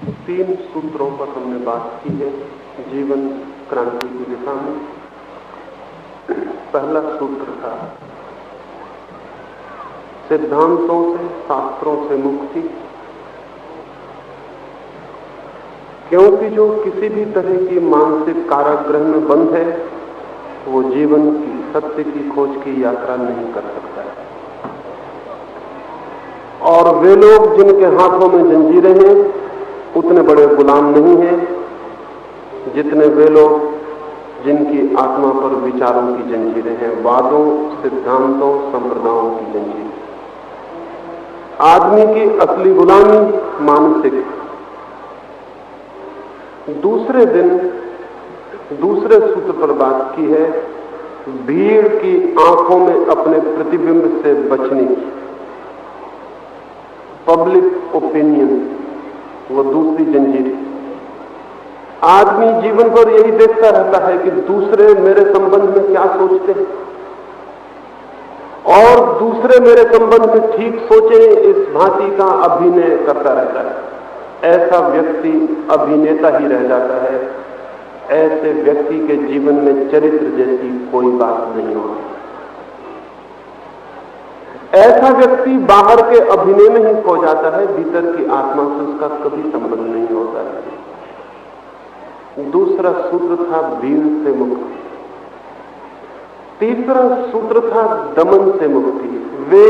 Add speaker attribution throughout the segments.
Speaker 1: तीन सूत्रों पर हमने बात की है जीवन क्रांति की दिशा में। पहला सूत्र था सिद्धांतों से, शास्त्रों से मुक्ति, क्योंकि जो किसी भी तरह की मानसिक कारागृह में बंद है वो जीवन की सत्य की खोज की यात्रा नहीं कर सकता है। और वे लोग जिनके हाथों में जंजीरें हैं उतने बड़े गुलाम नहीं हैं जितने वे लोग जिनकी आत्मा पर विचारों की जंजीरें हैं, वादों, सिद्धांतों, संप्रदायों की जंजीरें। आदमी की असली गुलामी मानसिक। दूसरे दिन दूसरे सूत्र पर बात की है भीड़ की आंखों में अपने प्रतिबिंब से बचने की। पब्लिक ओपिनियन वो दूसरी जंजीर। आदमी जीवन भर यही देखता रहता है कि दूसरे मेरे संबंध में क्या सोचते हैं और दूसरे मेरे संबंध में ठीक सोचे, इस भांति का अभिनय करता रहता है। ऐसा व्यक्ति अभिनेता ही रह जाता है। ऐसे व्यक्ति के जीवन में चरित्र जैसी कोई बात नहीं होती। ऐसा व्यक्ति बाहर के अभिनय में ही खो जाता है, भीतर की आत्मा से उसका कभी संबंध नहीं होता है। दूसरा सूत्र था भीड़ से मुक्ति। तीसरा सूत्र था दमन से मुक्ति। वे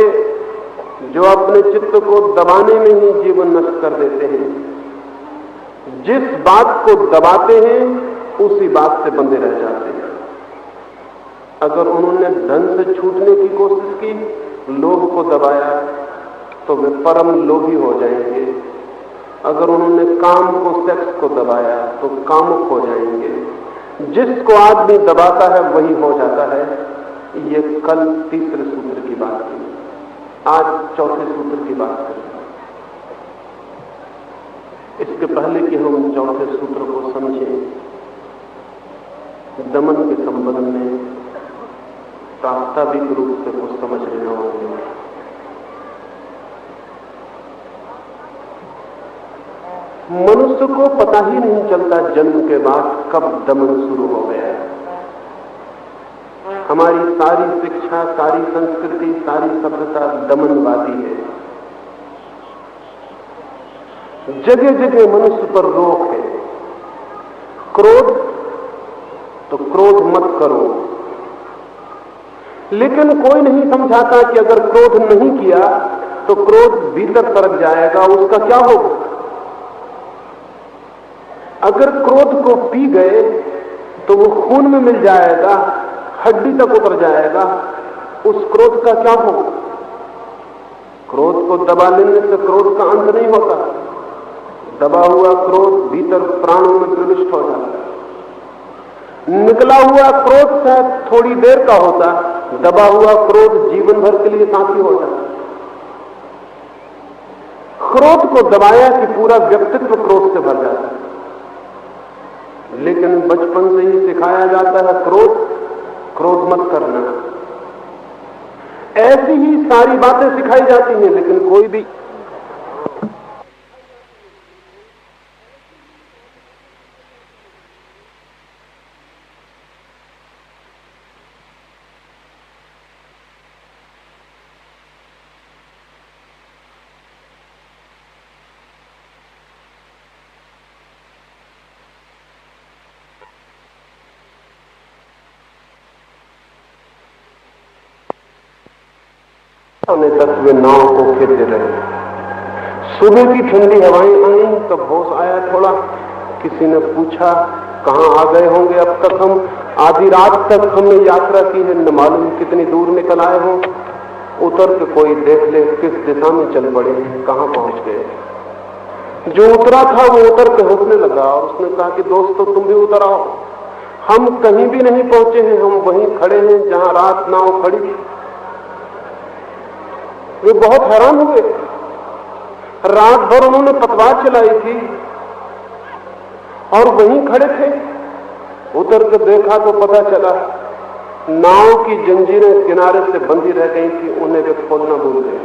Speaker 1: जो अपने चित्त को दबाने में ही जीवन नष्ट कर देते हैं, जिस बात को दबाते हैं उसी बात से बंधे रह जाते हैं। अगर उन्होंने धन से छूटने की कोशिश की, लोभ को दबाया, तो वे परम लोभी हो जाएंगे। अगर उन्होंने काम को, सेक्स को दबाया तो कामुक हो जाएंगे। जिसको आदमी दबाता है वही हो जाता है। ये कल तीसरे सूत्र की बात की, आज चौथे सूत्र की बात करें। इसके पहले कि हम चौथे सूत्र को समझें, दमन के संबंध में प्रास्ताविक रूप से कुछ समझ लेना होगा। मनुष्य को पता ही नहीं चलता जन्म के बाद कब दमन शुरू हो गया है। हमारी सारी शिक्षा, सारी संस्कृति, सारी सभ्यता दमनवादी है। जगह जगह मनुष्य पर रोक है। क्रोध तो क्रोध मत करो, लेकिन कोई नहीं समझाता कि अगर क्रोध नहीं किया तो क्रोध भीतर तरक जाएगा, उसका क्या होगा। अगर क्रोध को पी गए तो वो खून में मिल जाएगा, हड्डी तक उतर जाएगा, उस क्रोध का क्या होगा। क्रोध को दबा लेने से क्रोध का अंत नहीं होता। दबा हुआ क्रोध भीतर प्राणों में प्रविष्ट हो जाता है। निकला हुआ क्रोध शायद थोड़ी देर का होता, दबा हुआ क्रोध जीवन भर के लिए साथी हो जाता। क्रोध को दबाया कि पूरा व्यक्तित्व क्रोध से भर जाता है। लेकिन बचपन से ही सिखाया जाता है क्रोध मत करना। ऐसी ही सारी बातें सिखाई जाती हैं, लेकिन कोई भी तक वे नाव को खेलते रहे। सुबह की ठंडी हवाएं आई तब होश आया थोड़ा। किसी ने पूछा कहां आ गए होंगे अब तक हम? आधी रात तक हमने यात्रा की है, न मालूम कितनी दूर निकल आए हों। उतर के कोई देख ले किस दिशा में चल पड़े, कहां पहुंच गए। जो उतरा था वो उतर के हंसने लगा और उसने कहा कि दोस्तों तुम भी उतर आओ, हम कहीं भी नहीं पहुंचे हैं, हम वहीं खड़े हैं जहां रात नाव खड़ी। वे बहुत हैरान हुए। रात भर उन्होंने पतवार चलाई थी और वहीं खड़े थे। उतर कर देखा तो पता चला नाव की जंजीरें किनारे से बंधी रह गई थी, उन्हें वे खोलना भूल गए।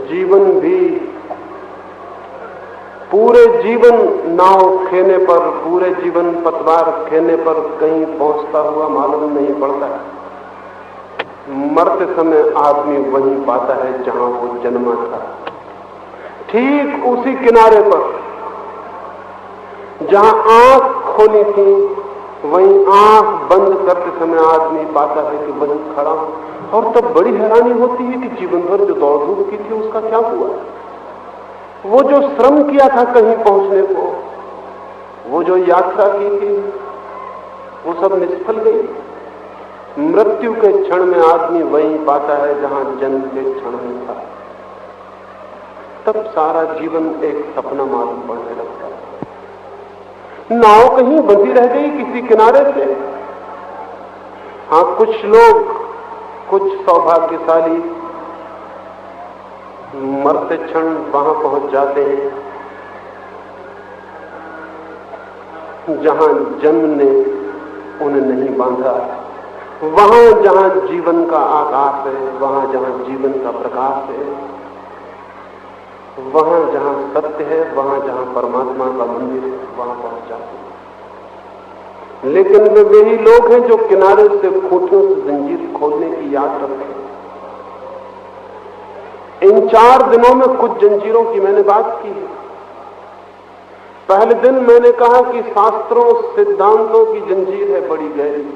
Speaker 1: जीवन भी पूरे जीवन नाव खेने पर, पूरे जीवन पतवार खेने पर कहीं पहुंचता हुआ मालूम नहीं पड़ता है। मरते समय आदमी वहीं पाता है जहां वो जन्मा था, ठीक उसी किनारे पर जहां आंख खोली थी, वहीं आंख बंद करते समय आदमी पाता है कि वहीं खड़ा हूं। और तब बड़ी हैरानी होती है कि जीवन भर जो दौड़ धूप की थी उसका क्या हुआ? वो जो श्रम किया था कहीं पहुंचने को, वो जो यात्रा की थी, वो सब निष्फल गई। मृत्यु के क्षण में आदमी वहीं पाता है जहां जन्म के क्षण में था। तब सारा जीवन एक सपना मालूम पड़ने लगता है। नाव कहीं बंधी रह गई किसी किनारे से। हाँ, कुछ लोग, कुछ सौभाग्यशाली मरते क्षण वहां पहुंच जाते हैं जहां जन्म ने उन्हें नहीं बांधा, वहां जहां जीवन का आकाश है, वहां जहां जीवन का प्रकाश है, वहां जहां सत्य है, वहां जहां परमात्मा का मंदिर है, वहां पहुंच जाते हैं। लेकिन वे वही लोग हैं जो किनारे से खूंटियों से जंजीर खोलने की याद रखते हैं। इन 4 दिनों में कुछ जंजीरों की मैंने बात की है। पहले दिन मैंने कहा कि शास्त्रों सिद्धांतों की जंजीर है बड़ी गहरी,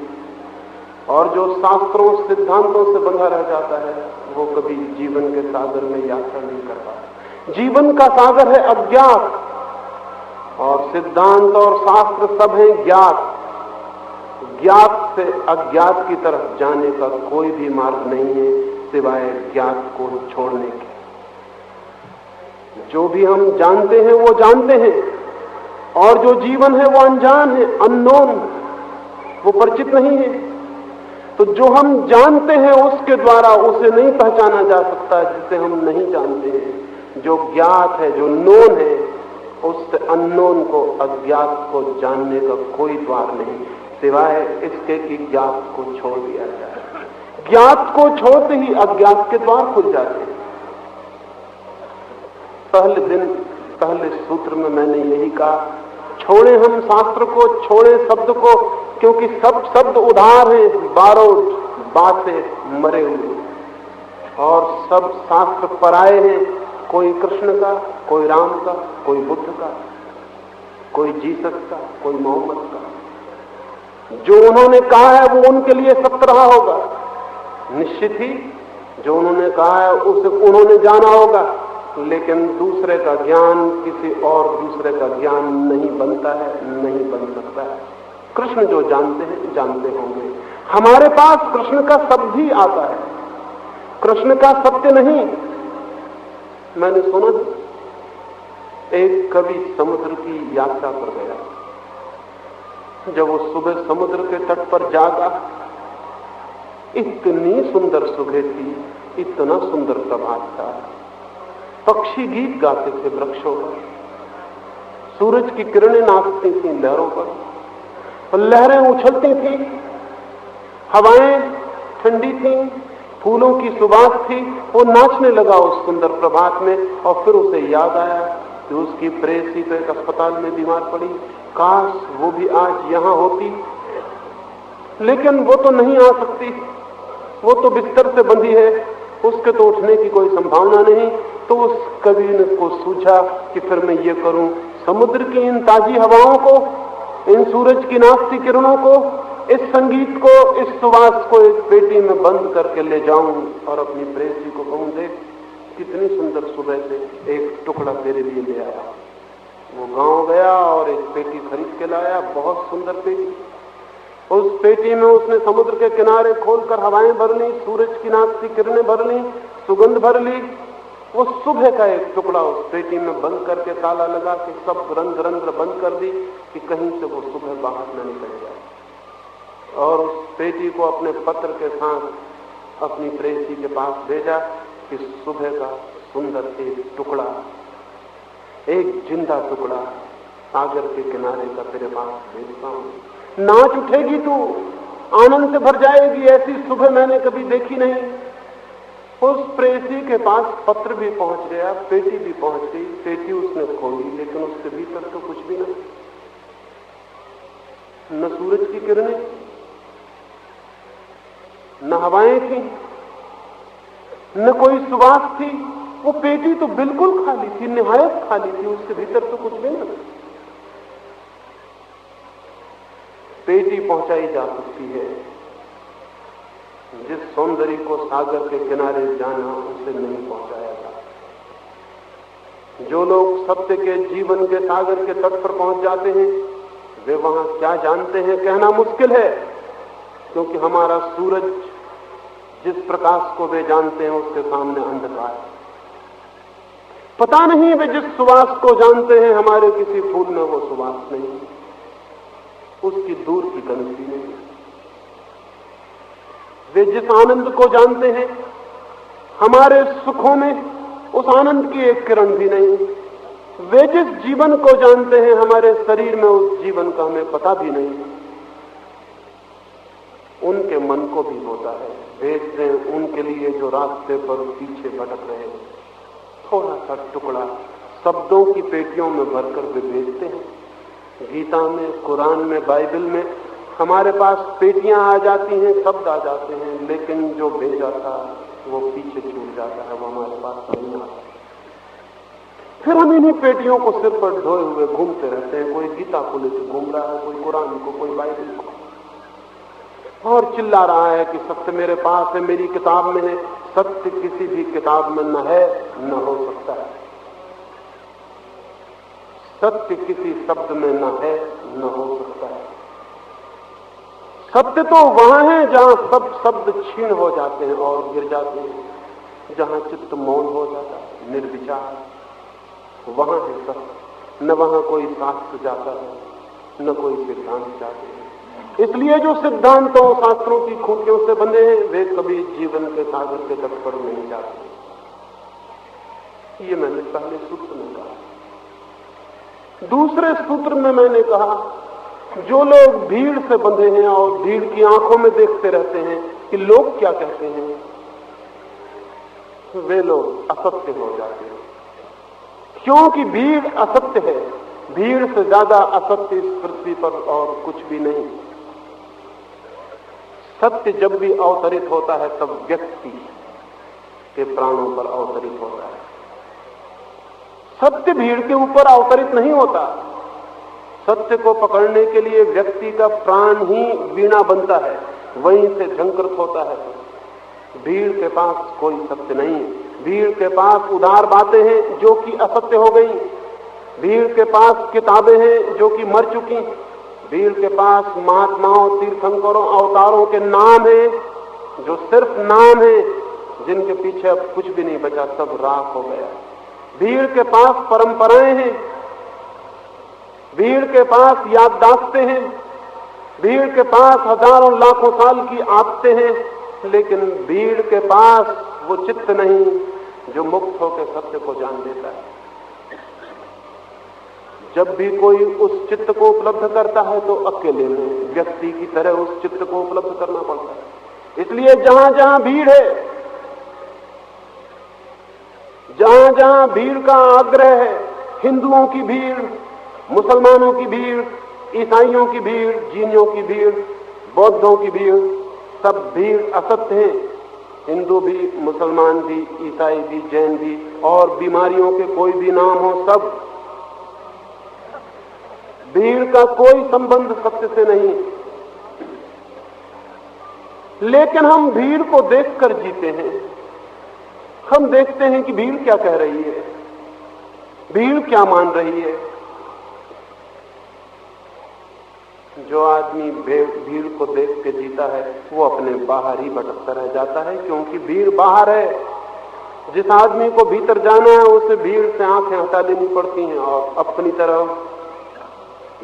Speaker 1: और जो शास्त्रों सिद्धांतों से बंधा रह जाता है वो कभी जीवन के सागर में यात्रा नहीं कर पाता। जीवन का सागर है अज्ञात, और सिद्धांत और शास्त्र सब है ज्ञात। ज्ञात से अज्ञात की तरफ जाने का कोई भी मार्ग नहीं है सिवाय ज्ञात को छोड़ने के। जो भी हम जानते हैं वो जानते हैं, और जो जीवन है वो अनजान है, अननोन, वो परिचित नहीं है। तो जो हम जानते हैं उसके द्वारा उसे नहीं पहचाना जा सकता जिसे हम नहीं जानते हैं। जो ज्ञात है, जो नोन है, उससे अननोन को, अज्ञात को जानने का कोई द्वार नहीं सिवाय इसके कि ज्ञात को छोड़ दिया जाए। ज्ञात को छोड़ते ही अज्ञात के द्वार खुल जाते हैं। पहले दिन, पहले सूत्र में मैंने यही कहा, छोड़े हम शास्त्र को, छोड़े शब्द को, क्योंकि सब शब्द उधार हैं, बारोड, बासे, मरे हुए, और सब शास्त्र पराए हैं। कोई कृष्ण का, कोई राम का, कोई बुद्ध का, कोई जीसस का, कोई मोहम्मद का। जो उन्होंने कहा है वो उनके लिए सत्य रहा होगा, निश्चित ही जो उन्होंने कहा है उसे उन्होंने जाना होगा। लेकिन दूसरे का ज्ञान किसी और दूसरे का ज्ञान नहीं बनता है, नहीं बन सकता है। कृष्ण जो जानते हैं जानते होंगे। हमारे पास कृष्ण का शब्द ही आता है, कृष्ण का सत्य नहीं। मैंने सुना एक कवि समुद्र की यात्रा पर गया। जब वो सुबह समुद्र के तट पर जागा, इतनी सुंदर सुबह थी, इतना सुंदर प्रभात था। पक्षी गीत गाते थे वृक्षों पर, सूरज की किरणें नाचती थी लहरों पर, और लहरें उछलती थी, हवाएं ठंडी थी, फूलों की सुबास थी। वो नाचने लगा उस सुंदर प्रभात में, और फिर उसे याद आया कि उसकी प्रेयसी तो एक अस्पताल में बीमार पड़ी, काश वो भी आज यहां होती। लेकिन वो तो नहीं आ सकती, वो तो बिस्तर से बंधी है, उसके तो उठने की कोई संभावना नहीं। तो उस कवि ने को सूझा कि फिर मैं ये करूं, समुद्र की इन ताजी हवाओं को, इन सूरज की नाचती किरणों को, इस संगीत को, इस सुवास को एक पेटी में बंद करके ले जाऊं और अपनी प्रेयसी को कहूं, देख कितनी सुंदर सुबह से एक टुकड़ा तेरे लिए ले आया। वो गांव गया और एक पेटी खरीद के लाया, बहुत सुंदर पेटी। उस पेटी में उसने समुद्र के किनारे खोलकर हवाएं भर ली, सूरज की नाचती किरणें भर ली, सुगंध भर ली। वो सुबह का एक टुकड़ा उस पेटी में बंद करके ताला लगा के सब रंग रंध्र बंद कर दी कि कहीं से वो सुबह बाहर न निकल जाए। और उस पेटी को अपने पत्र के साथ अपनी प्रेयसी के पास भेजा कि सुबह का सुंदर एक टुकड़ा, एक जिंदा टुकड़ा सागर के किनारे का तेरे पास भेजता हूं। नाच उठेगी तू, आनंद से भर जाएगी, ऐसी सुबह मैंने कभी देखी नहीं। उस प्रेसी के पास पत्र भी पहुंच गया, पेटी भी पहुंच गई, पेटी उसने खोली, लेकिन उसके भीतर तो कुछ भी नहीं, न सूरज की किरणें, न हवाएं थी, न कोई सुवास थी। वो पेटी तो बिल्कुल खाली थी, निहायत खाली थी, उसके भीतर तो कुछ भी नहीं। पेटी पहुंचाई जा सकती है, जिस सौंदर्य को सागर के किनारे जाना उसे नहीं पहुंचाया जा। जो लोग सत्य के जीवन के सागर के तट पर पहुंच जाते हैं, वे वहां क्या जानते हैं कहना मुश्किल है, क्योंकि हमारा सूरज जिस प्रकाश को वे जानते हैं उसके सामने अंधकार है। पता नहीं वे जिस सुवास को जानते हैं हमारे किसी फूल में वो सुवास नहीं, उसकी दूर की गंदगी नहीं। वे जिस आनंद को जानते हैं हमारे सुखों में उस आनंद की एक किरण भी नहीं। वे जिस जीवन को जानते हैं हमारे शरीर में उस जीवन का हमें पता भी नहीं। उनके मन को भी होता है, भेज दें उनके लिए जो रास्ते पर पीछे भटक रहे हैं, थोड़ा सा टुकड़ा शब्दों की पेटियों में भरकर वे भेजते हैं। गीता में, कुरान में, बाइबल में हमारे पास पेटियां आ जाती हैं, शब्द आ जाते हैं, लेकिन जो भेजा था वो पीछे छूट जाता है, वो हमारे पास नहीं आता। फिर हम इन्हीं पेटियों को सिर पर ढोए हुए घूमते रहते हैं। कोई गीता को लेकर घूम रहा है, कोई कुरान को, कोई बाइबल को, और चिल्ला रहा है कि सत्य मेरे पास है, मेरी किताब में है। सत्य किसी भी किताब में न है, न हो सकता है। सत्य किसी शब्द में न है, न हो सकता है। सत्य तो वहां है जहां सब शब्द क्षीण हो जाते हैं और गिर जाते हैं, जहां चित्त मौन हो जाता है, निर्विचार, वहां है सत्य। न वहां कोई शास्त्र जाता है, न कोई सिद्धांत जाते हैं। इसलिए जो सिद्धांतों शास्त्रों की खूंटियों से बंधे हैं वे कभी जीवन के सागर के तट पर नहीं जाते। ये मैंने पहले सूत्र में कहा। दूसरे सूत्र में मैंने कहा जो लोग भीड़ से बंधे हैं और भीड़ की आंखों में देखते रहते हैं कि लोग क्या कहते हैं, वे लोग असत्य हो जाते हैं, क्योंकि भीड़ असत्य है। भीड़ से ज्यादा असत्य इस पृथ्वी पर और कुछ भी नहीं। सत्य जब भी अवतरित होता है तब व्यक्ति के प्राणों पर अवतरित होता है। सत्य भीड़ के ऊपर अवतरित नहीं होता। सत्य को पकड़ने के लिए व्यक्ति का प्राण ही वीणा बनता है, वहीं से झंकृत होता है। भीड़ के पास कोई सत्य नहीं है। भीड़ के पास उदार बातें हैं जो कि असत्य हो गई। भीड़ के पास किताबें हैं जो कि मर चुकी। भीड़ के पास महात्माओं, तीर्थंकरों, अवतारों के नाम हैं जो सिर्फ नाम हैं, जिनके पीछे अब कुछ भी नहीं बचा, सब राख हो गया। भीड़ के पास परंपराएं हैं, भीड़ के पास याददाश्तें हैं, भीड़ के पास हजारों लाखों साल की आदतें हैं, लेकिन भीड़ के पास वो चित्त नहीं जो मुक्त होकर सत्य को जान लेता है। जब भी कोई उस चित्त को उपलब्ध करता है तो अकेले में व्यक्ति की तरह उस चित्त को उपलब्ध करना पड़ता है। इसलिए जहां जहां भीड़ है, जहां जहां भीड़ का आग्रह है, हिंदुओं की भीड़, मुसलमानों की भीड़, ईसाइयों की भीड़, जीनियों की भीड़, बौद्धों की भीड़, सब भीड़ असत्य है। हिंदू भी, मुसलमान भी, ईसाई भी, जैन भी, और बीमारियों के कोई भी नाम हो, सब भीड़ का कोई संबंध सत्य से नहीं। लेकिन हम भीड़ को देखकर जीते हैं। हम देखते हैं कि भीड़ क्या कह रही है, भीड़ क्या मान रही है। जो आदमी भीड़ को देख के जीता है वो अपने बाहर ही भटकता रह जाता है, क्योंकि भीड़ बाहर है। जिस आदमी को भीतर जाना है उसे भीड़ से आंखें हटा लेनी पड़ती हैं और अपनी तरफ,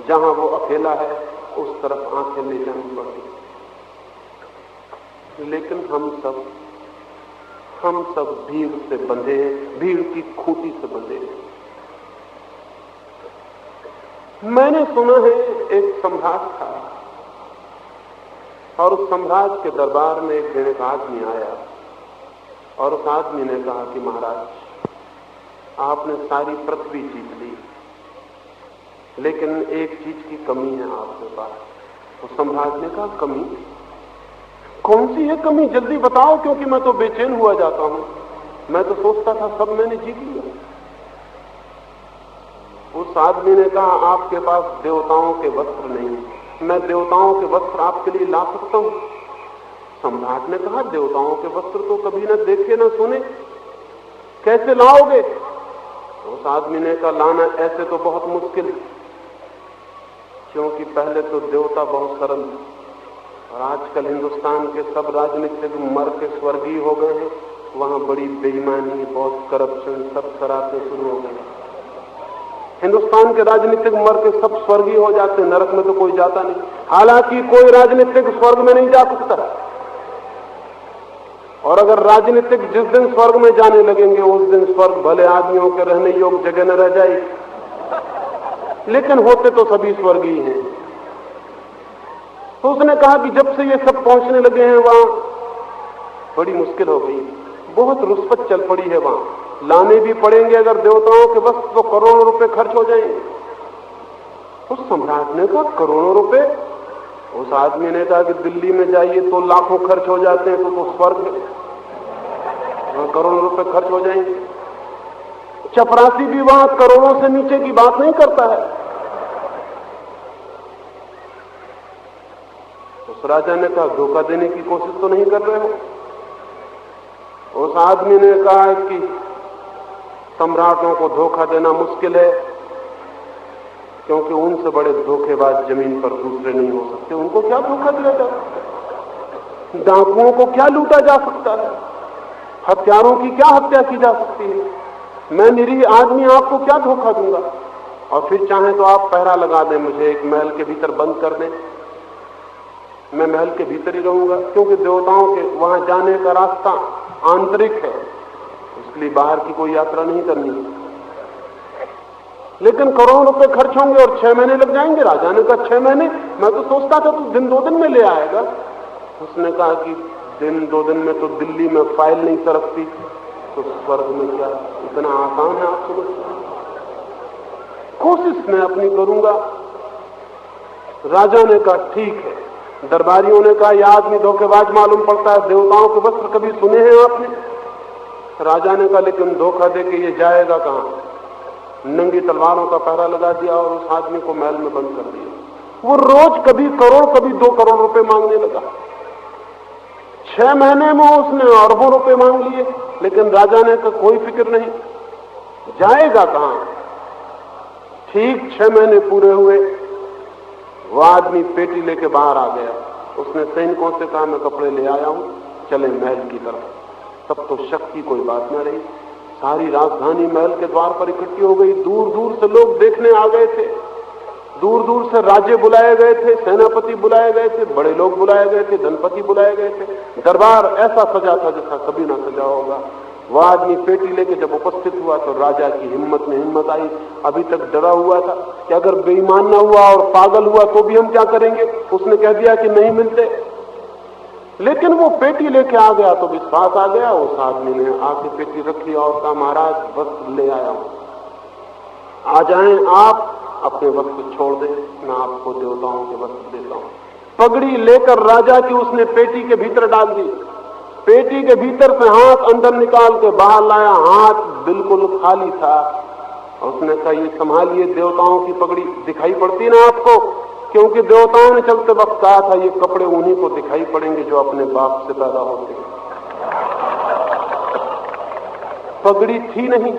Speaker 1: जहां वो अकेला है, उस तरफ आंखें ले जानी पड़ती हैं। लेकिन हम सब भीड़ से बंधे हैं, भीड़ की खूंटी से बंधे हैं। मैंने सुना है एक सम्राट था और उस सम्राट के दरबार में एक दिन एक आदमी आया और उस आदमी ने कहा कि महाराज, आपने सारी पृथ्वी जीत ली, लेकिन एक चीज की कमी है आपके पास। तो सम्राट ने कहा, कमी? कौन सी है कमी? जल्दी बताओ, क्योंकि मैं तो बेचैन हुआ जाता हूं। मैं तो सोचता था सब मैंने जीत लिया। उस आदमी ने कहा, आपके पास देवताओं के वस्त्र नहीं, मैं देवताओं के वस्त्र आपके लिए ला सकता हूं। सम्राट ने कहा, देवताओं के वस्त्र तो कभी न देखे न सुने, कैसे लाओगे? उस आदमी ने कहा, लाना ऐसे तो बहुत मुश्किल है, क्योंकि पहले तो देवता बहुत सरल थे, और आजकल हिंदुस्तान के सब राजनीतिक मर के स्वर्गीय हो गए हैं। वहां बड़ी बेईमानी, बहुत करप्शन, सब शरारतें शुरू हो गई। हिंदुस्तान के राजनीतिक मर के सब स्वर्गीय हो जाते, नरक में तो कोई जाता नहीं। हालांकि कोई राजनीतिक स्वर्ग में नहीं जा सकता, और अगर राजनीतिक जिस दिन स्वर्ग में जाने लगेंगे, उस दिन स्वर्ग भले आदमियों के रहने योग्य जगह न रह जाएगी, लेकिन होते तो सभी स्वर्गीय हैं। तो उसने कहा कि जब से ये सब पहुंचने लगे हैं, वहां बड़ी मुश्किल हो गई, बहुत रुष्पत चल पड़ी है। वहां लाने भी पड़ेंगे अगर देवताओं के वस्त्र, तो करोड़ों रुपए खर्च हो जाएंगे। उस सम्राट ने कहा, करोड़ों रुपए? उस आदमी ने कहा कि दिल्ली में जाइए तो लाखों खर्च हो जाते हैं, तो स्वर्ग है, करोड़ों रुपए खर्च हो जाएंगे। चपरासी भी वहां करोड़ों से नीचे की बात नहीं करता है। उस राजा ने कहा, धोखा देने की कोशिश तो नहीं कर रहे हो? उस आदमी ने कहा कि सम्राटों को धोखा देना मुश्किल है, क्योंकि उनसे बड़े धोखेबाज जमीन पर दूसरे नहीं हो सकते। उनको क्या धोखा दिया जा सकता है? डाकुओं को क्या लूटा जा सकता है? हत्यारों की क्या हत्या की जा सकती है? मैं निरीह आदमी आपको क्या धोखा दूंगा? और फिर चाहे तो आप पहरा लगा दें, मुझे एक महल के भीतर बंद कर दें, मैं महल के भीतर ही रहूंगा, क्योंकि देवताओं के वहां जाने का रास्ता आंतरिक है, इसलिए बाहर की कोई यात्रा नहीं करनी। लेकिन करोड़ों रुपए खर्च होंगे और 6 महीने लग जाएंगे। राजा ने कहा, 6 महीने? मैं तो सोचता था तू दिन 2 दिन में ले आएगा। उसने कहा कि दिन 2 दिन में तो दिल्ली में फाइल नहीं सरकती, तो स्वर्ग में क्या इतना आसान है? आप समझते? कोशिश मैं अपनी करूंगा। राजा ने कहा, ठीक है। दरबारियों ने कहा, यह आदमी धोखेबाज मालूम पड़ता है, देवताओं के वस्त्र कभी सुने हैं आपने? राजा ने कहा, लेकिन धोखा दे के ये जाएगा कहां? नंगी तलवारों का पहरा लगा दिया और उस आदमी को महल में बंद कर दिया। वो रोज कभी करोड़, कभी 2 करोड़ रुपए मांगने लगा। 6 महीने में उसने अरबों रुपए मांग लिए, लेकिन राजा ने कहा, कोई फिक्र नहीं, जाएगा कहां? ठीक 6 महीने पूरे हुए, वो आदमी पेटी लेके बाहर आ गया। उसने सैनिकों से कहा, मैं कपड़े ले आया हूं, चले महल की तरफ। तब तो शक की कोई बात न रही। सारी राजधानी महल के द्वार पर इकट्ठी हो गई। दूर दूर से लोग देखने आ गए थे, दूर दूर से राजे बुलाए गए थे, सेनापति बुलाए गए थे, बड़े लोग बुलाए गए थे, धनपति बुलाए गए थे। दरबार ऐसा सजा था जैसा कभी ना सजा होगा। वह आदमी पेटी लेके जब उपस्थित हुआ तो राजा की हिम्मत में हिम्मत आई। अभी तक डरा हुआ था कि अगर बेईमान ना हुआ और पागल हुआ तो भी हम क्या करेंगे। उसने कह दिया कि नहीं मिलते, लेकिन वो पेटी लेके आ गया तो विश्वास आ गया। उस आदमी ने आके पेटी रखी और कहा, महाराज वस्त्र ले आया हूं, आ जाएं आप, अपने वस्त्र छोड़ दें, मैं आपको देवताओं के वस्त्र देता हूं। पगड़ी लेकर राजा की उसने पेटी के भीतर डाल दी। पेटी के भीतर से हाथ अंदर निकाल के बाहर लाया, हाथ बिल्कुल खाली था। उसने कहा, ये संभालिए, देवताओं की पगड़ी दिखाई पड़ती ना आपको? क्योंकि देवताओं ने चलते वक्त कहा था, ये कपड़े उन्हीं को दिखाई पड़ेंगे जो अपने बाप से पैदा होते हैं। पगड़ी थी नहीं,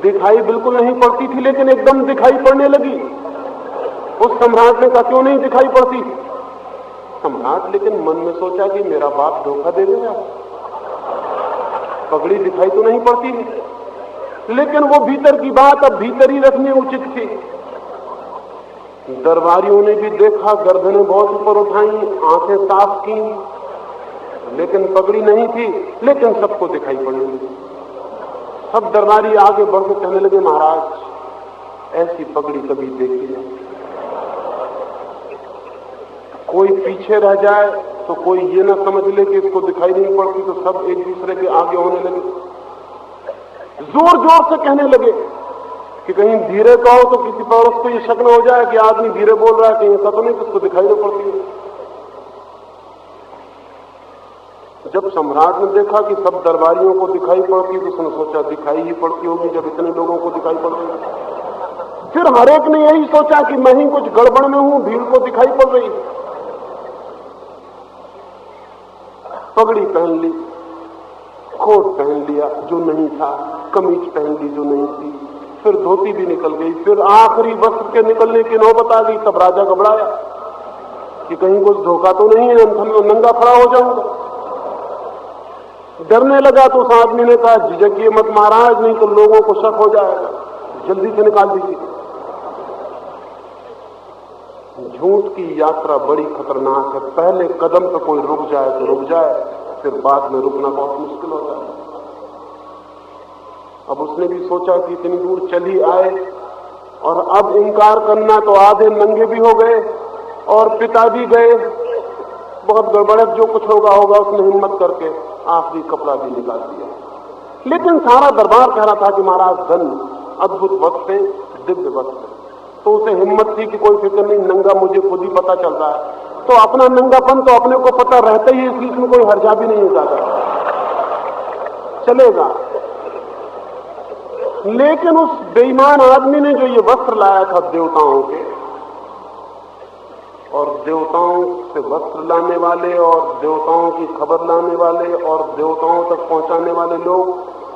Speaker 1: दिखाई बिल्कुल नहीं पड़ती थी, लेकिन एकदम दिखाई पड़ने लगी। उस सम्राट ने कहा, क्यों नहीं दिखाई पड़ती? सम्राट लेकिन मन में सोचा कि मेरा बाप धोखा दे देगा, पगड़ी दिखाई तो नहीं पड़ती है। लेकिन वो भीतर की बात अब भीतर ही रखनी उचित थी। दरबारियों ने भी देखा, गर्दनें बहुत ऊपर उठाई, आंखें साफ की, लेकिन पगड़ी नहीं थी। लेकिन सबको दिखाई पड़ने लगी। सब दरबारी आगे बढ़ के कहने लगे, महाराज ऐसी पगड़ी कभी देखी नहीं, कोई पीछे रह जाए तो कोई ये ना समझ ले कि इसको दिखाई नहीं पड़ती, तो सब एक दूसरे के आगे होने लगे, जोर जोर से कहने लगे कि कहीं धीरे कहो तो किसी पर उसको ये शक न हो जाए कि आदमी धीरे बोल रहा है, कहीं ऐसा तो नहीं कि उसको दिखाई नहीं पड़ती है। जब सम्राट ने देखा कि सब दरबारियों को दिखाई पड़ती, तो उसने सोचा दिखाई ही पड़ती होगी जब इतने लोगों को दिखाई पड़ रही। फिर हर एक ने यही सोचा कि मैं ही कुछ गड़बड़ में हूं, भीड़ को दिखाई पड़ रही। पगड़ी पहन ली, कोट पहन लिया जो नहीं था, कमीज पहन ली जो नहीं थी, फिर धोती भी निकल गई, फिर आखिरी वस्त्र के निकलने की नौबत आ गई। तब राजा घबराया कि कहीं कुछ धोखा तो नहीं है, नंगा खड़ा हो जाऊंगा। डरने लगा तो उस आदमी ने कहा झिझकिए मत महाराज, नहीं तो लोगों को शक हो जाएगा, जल्दी से निकाल दीजिए। झूठ की यात्रा बड़ी खतरनाक है। पहले कदम पर कोई रुक जाए तो रुक जाए, फिर बाद में रुकना बहुत मुश्किल होता है। अब उसने भी सोचा कि इतनी दूर चली आए और अब इंकार करना तो आधे नंगे भी हो गए और पिता भी गए, बहुत गड़बड़, जो कुछ होगा होगा। उसने हिम्मत करके आखिरी कपड़ा भी निकाल दिया। लेकिन सारा दरबार कह रहा था कि महाराज धन, अद्भुत वस्त्र है, दिव्य वस्त्र। तो उसे हिम्मत थी कि कोई फिक्र नहीं, नंगा मुझे खुद ही पता चल रहा है, तो अपना नंगापन तो अपने को पता रहता ही, इसलिए इसमें कोई हर्जा भी नहीं होता, चलेगा। लेकिन उस बेईमान आदमी ने जो ये वस्त्र लाया था देवताओं के, और देवताओं से वस्त्र लाने वाले और देवताओं की खबर लाने वाले और देवताओं तक पहुंचाने वाले लोग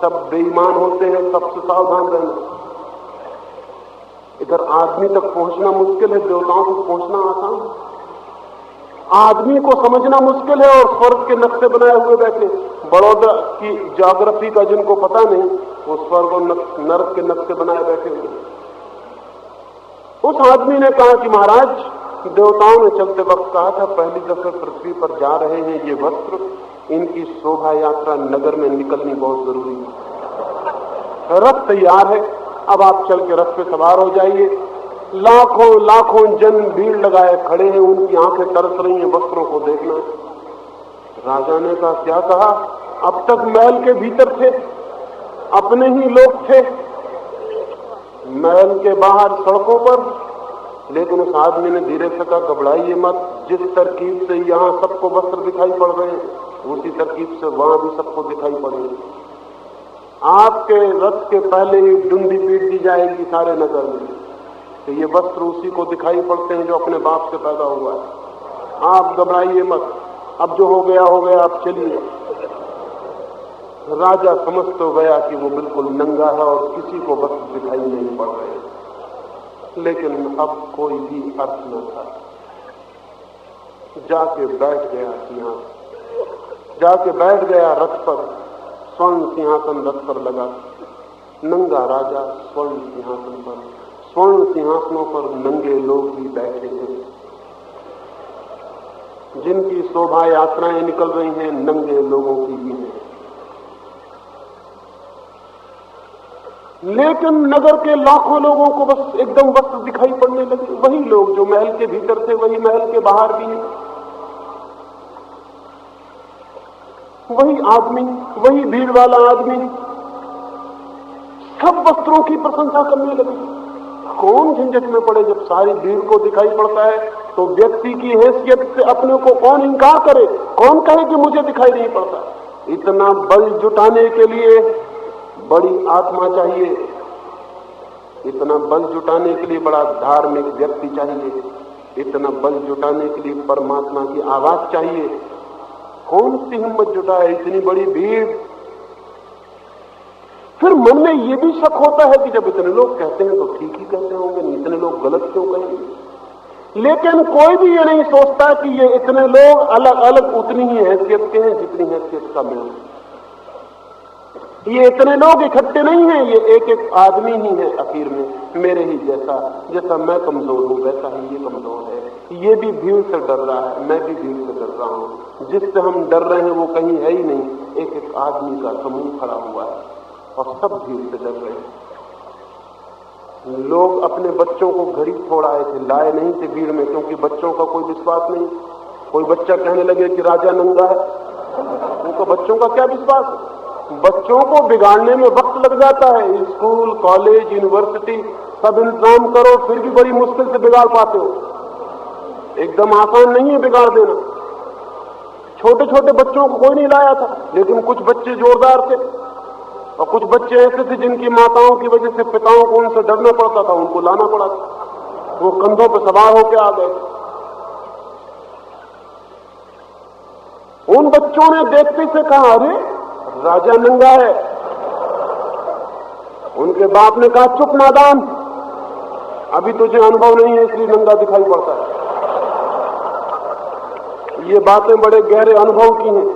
Speaker 1: सब बेईमान होते हैं, सबसे सावधान रहना। इधर आदमी तक पहुंचना मुश्किल है, देवताओं तक पहुंचना आसान। आदमी को समझना मुश्किल है और स्वर्ग के नक्शे बनाए हुए बैठे। बड़ौदा की ज्योग्राफी का जिनको पता नहीं, वो स्वर्ग और नरक के नक्शे बनाए बैठे हुए। उस आदमी ने कहा कि महाराज, देवताओं ने चलते वक्त कहा था पहली दफे पृथ्वी पर जा रहे हैं ये वस्त्र, इनकी शोभा यात्रा नगर में निकलनी बहुत जरूरी है। रथ तैयार है, अब आप चल के रथ पे सवार हो जाइए। लाखों लाखों जन भीड़ लगाए खड़े हैं, उनकी आंखें तरस रही हैं वस्त्रों को देखना। राजा ने कहा क्या कहा? अब तक महल के भीतर थे, अपने ही लोग थे, महल के बाहर सड़कों पर। लेकिन उस आदमी ने धीरे से कहा घबराइए मत, जिस तरकीब से यहां सबको वस्त्र दिखाई पड़ रहे हैं उसी तरकीब से वहां भी सबको दिखाई पड़ेंगे। आपके रथ के पहले ही डुंडी पीट दी जाएगी सारे नगर में कि ये वस्त्र उसी को दिखाई पड़ते हैं जो अपने बाप से पैदा हुआ है। आप घबराइए मत, अब जो हो गया, आप चलिए। राजा समझ तो गया कि वो बिल्कुल नंगा है और किसी को वस्त्र दिखाई नहीं पड़ रहे हैं, लेकिन अब कोई भी अर्थ न था। जाके बैठ गया सिंहासन, जाके बैठ गया रथ पर। स्वर्ण सिंहासन रथ पर लगा, नंगा राजा स्वर्ण सिंहासन पर। स्वर्ण सिंहासनों पर नंगे लोग भी बैठे थे, जिनकी शोभा यात्राएं निकल रही हैं नंगे लोगों की भी हैं। लेकिन नगर के लाखों लोगों को बस एकदम वस्त्र दिखाई पड़ने लगे। वही लोग जो महल के भीतर थे, वही महल के बाहर भी हैं, वही आदमी, वही भीड़ वाला आदमी, सब वस्त्रों की प्रशंसा करने लगे। कौन झंझट में पड़े? जब सारी भीड़ को दिखाई पड़ता है तो व्यक्ति की हैसियत से अपने को कौन इनकार करे? कौन कहे कि मुझे दिखाई नहीं पड़ता? इतना बल जुटाने के लिए बड़ी आत्मा चाहिए, इतना बल जुटाने के लिए बड़ा धार्मिक व्यक्ति चाहिए, इतना बल जुटाने के लिए परमात्मा की आवाज चाहिए। कौन सी हिम्मत जुटाए इतनी बड़ी भीड़? फिर मन में यह भी शक होता है कि जब इतने लोग कहते हैं तो ठीक ही कहते होंगे, इतने लोग गलत क्यों कहेंगे? लेकिन कोई भी ये नहीं सोचता कि ये इतने लोग अलग अलग उतनी ही हैसियत के हैं जितनी हैसियत का मैं। ये इतने लोग इकट्ठे नहीं हैं, ये एक एक आदमी ही है आखिर में, मेरे ही जैसा। जैसा मैं कमजोर हूं वैसा ही ये कमजोर है। ये भी भीड़ से डर रहा है, मैं भी भीड़ से डर रहा हूं। जिससे हम डर रहे हैं वो कहीं है ही नहीं, एक एक आदमी का समूह खड़ा हुआ है और सब भीड़ से डर रहे हैं। लोग अपने बच्चों को घड़ी छोड़ आए थे, लाए नहीं थे भीड़ में, क्योंकि बच्चों का कोई विश्वास नहीं। कोई बच्चा कहने लगे कि राजा नंगा है, उनको बच्चों का क्या विश्वास है? बच्चों को बिगाड़ने में वक्त लग जाता है। स्कूल, कॉलेज, यूनिवर्सिटी सब इंतजाम करो, फिर भी बड़ी मुश्किल से बिगाड़ पाते हो। एकदम आसान नहीं है बिगाड़ देना। छोटे छोटे बच्चों को कोई नहीं लाया था, लेकिन कुछ बच्चे जोरदार थे और कुछ बच्चे ऐसे थे जिनकी माताओं की वजह से पिताओं को उनसे डरना पड़ता था, उनको लाना पड़ा था। वो कंधों पर सवार होकर आ गए। उन बच्चों ने देखते से कहा, अरे राजा नंगा है। उनके बाप ने कहा, चुप नादान, अभी तुझे अनुभव नहीं है इसलिए नंगा दिखाई पड़ता है। ये बातें बड़े गहरे अनुभव की हैं,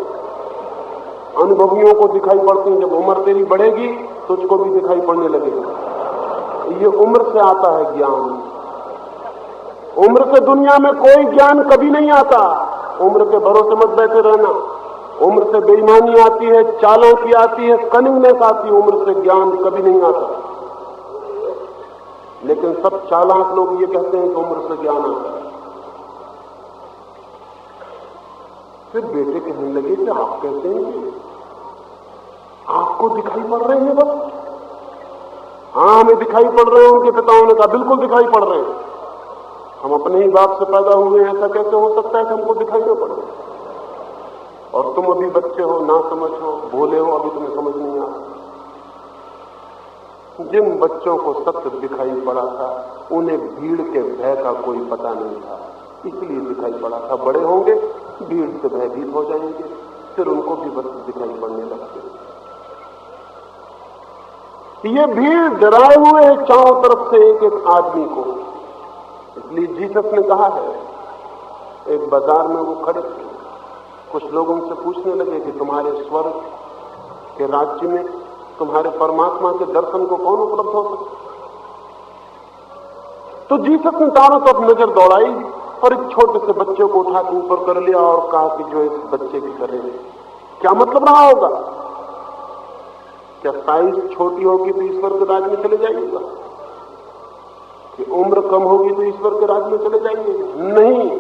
Speaker 1: अनुभवियों को दिखाई पड़ती हैं। जब उम्र तेरी बढ़ेगी तुझको भी दिखाई पड़ने लगेगा। ये उम्र से आता है ज्ञान। उम्र से दुनिया में कोई ज्ञान कभी नहीं आता। उम्र के भरोसे मत बैठे रहना। उम्र से बेईमानी आती है, चालाकी आती है, कनिंगनेस आती है। उम्र से ज्ञान कभी नहीं आता। लेकिन सब चालाक लोग ये कहते हैं कि उम्र से ज्ञान आता है। फिर बेटे कहने लगे कि आप कहते हैं कि आपको दिखाई पड़ रहे हैं बस? हाँ, हमें दिखाई पड़ रहे हैं। उनके पिताओं ने कहा, बिल्कुल दिखाई पड़ रहे हैं। हम अपने ही बाप से पैदा हुए हैं, ऐसा कैसे हो सकता है कि हमको दिखाई न पड़ रहे? और तुम अभी बच्चे हो, ना समझ हो, भोले हो, अभी तुम्हें समझ नहीं आ रहा। जिन बच्चों को सत्य दिखाई पड़ा था उन्हें भीड़ के भय का कोई पता नहीं था, इसलिए दिखाई पड़ा था। बड़े होंगे, भीड़ से भयभीत हो जाएंगे, फिर उनको भी वस्तु दिखाई पड़ने लगते। ये भीड़ डराए हुए है चारों तरफ से एक एक आदमी को। इसलिए जीसस ने कहा है, एक बाजार में वो खड़े थे, कुछ लोग उनसे पूछने लगे कि तुम्हारे स्वर्ग के राज्य में तुम्हारे परमात्मा के दर्शन को कौन उपलब्ध हो सकता? तो जीसस ने चारों तरफ नजर दौड़ाई और एक छोटे से बच्चे को उठा के ऊपर कर लिया और कहा कि जो इस बच्चे की करे। क्या मतलब रहा होगा? क्या साइज छोटी होगी तो ईश्वर के राज्य में चले जाइएगा? कि उम्र कम होगी तो ईश्वर के राज्य में चले जाएंगे? नहीं।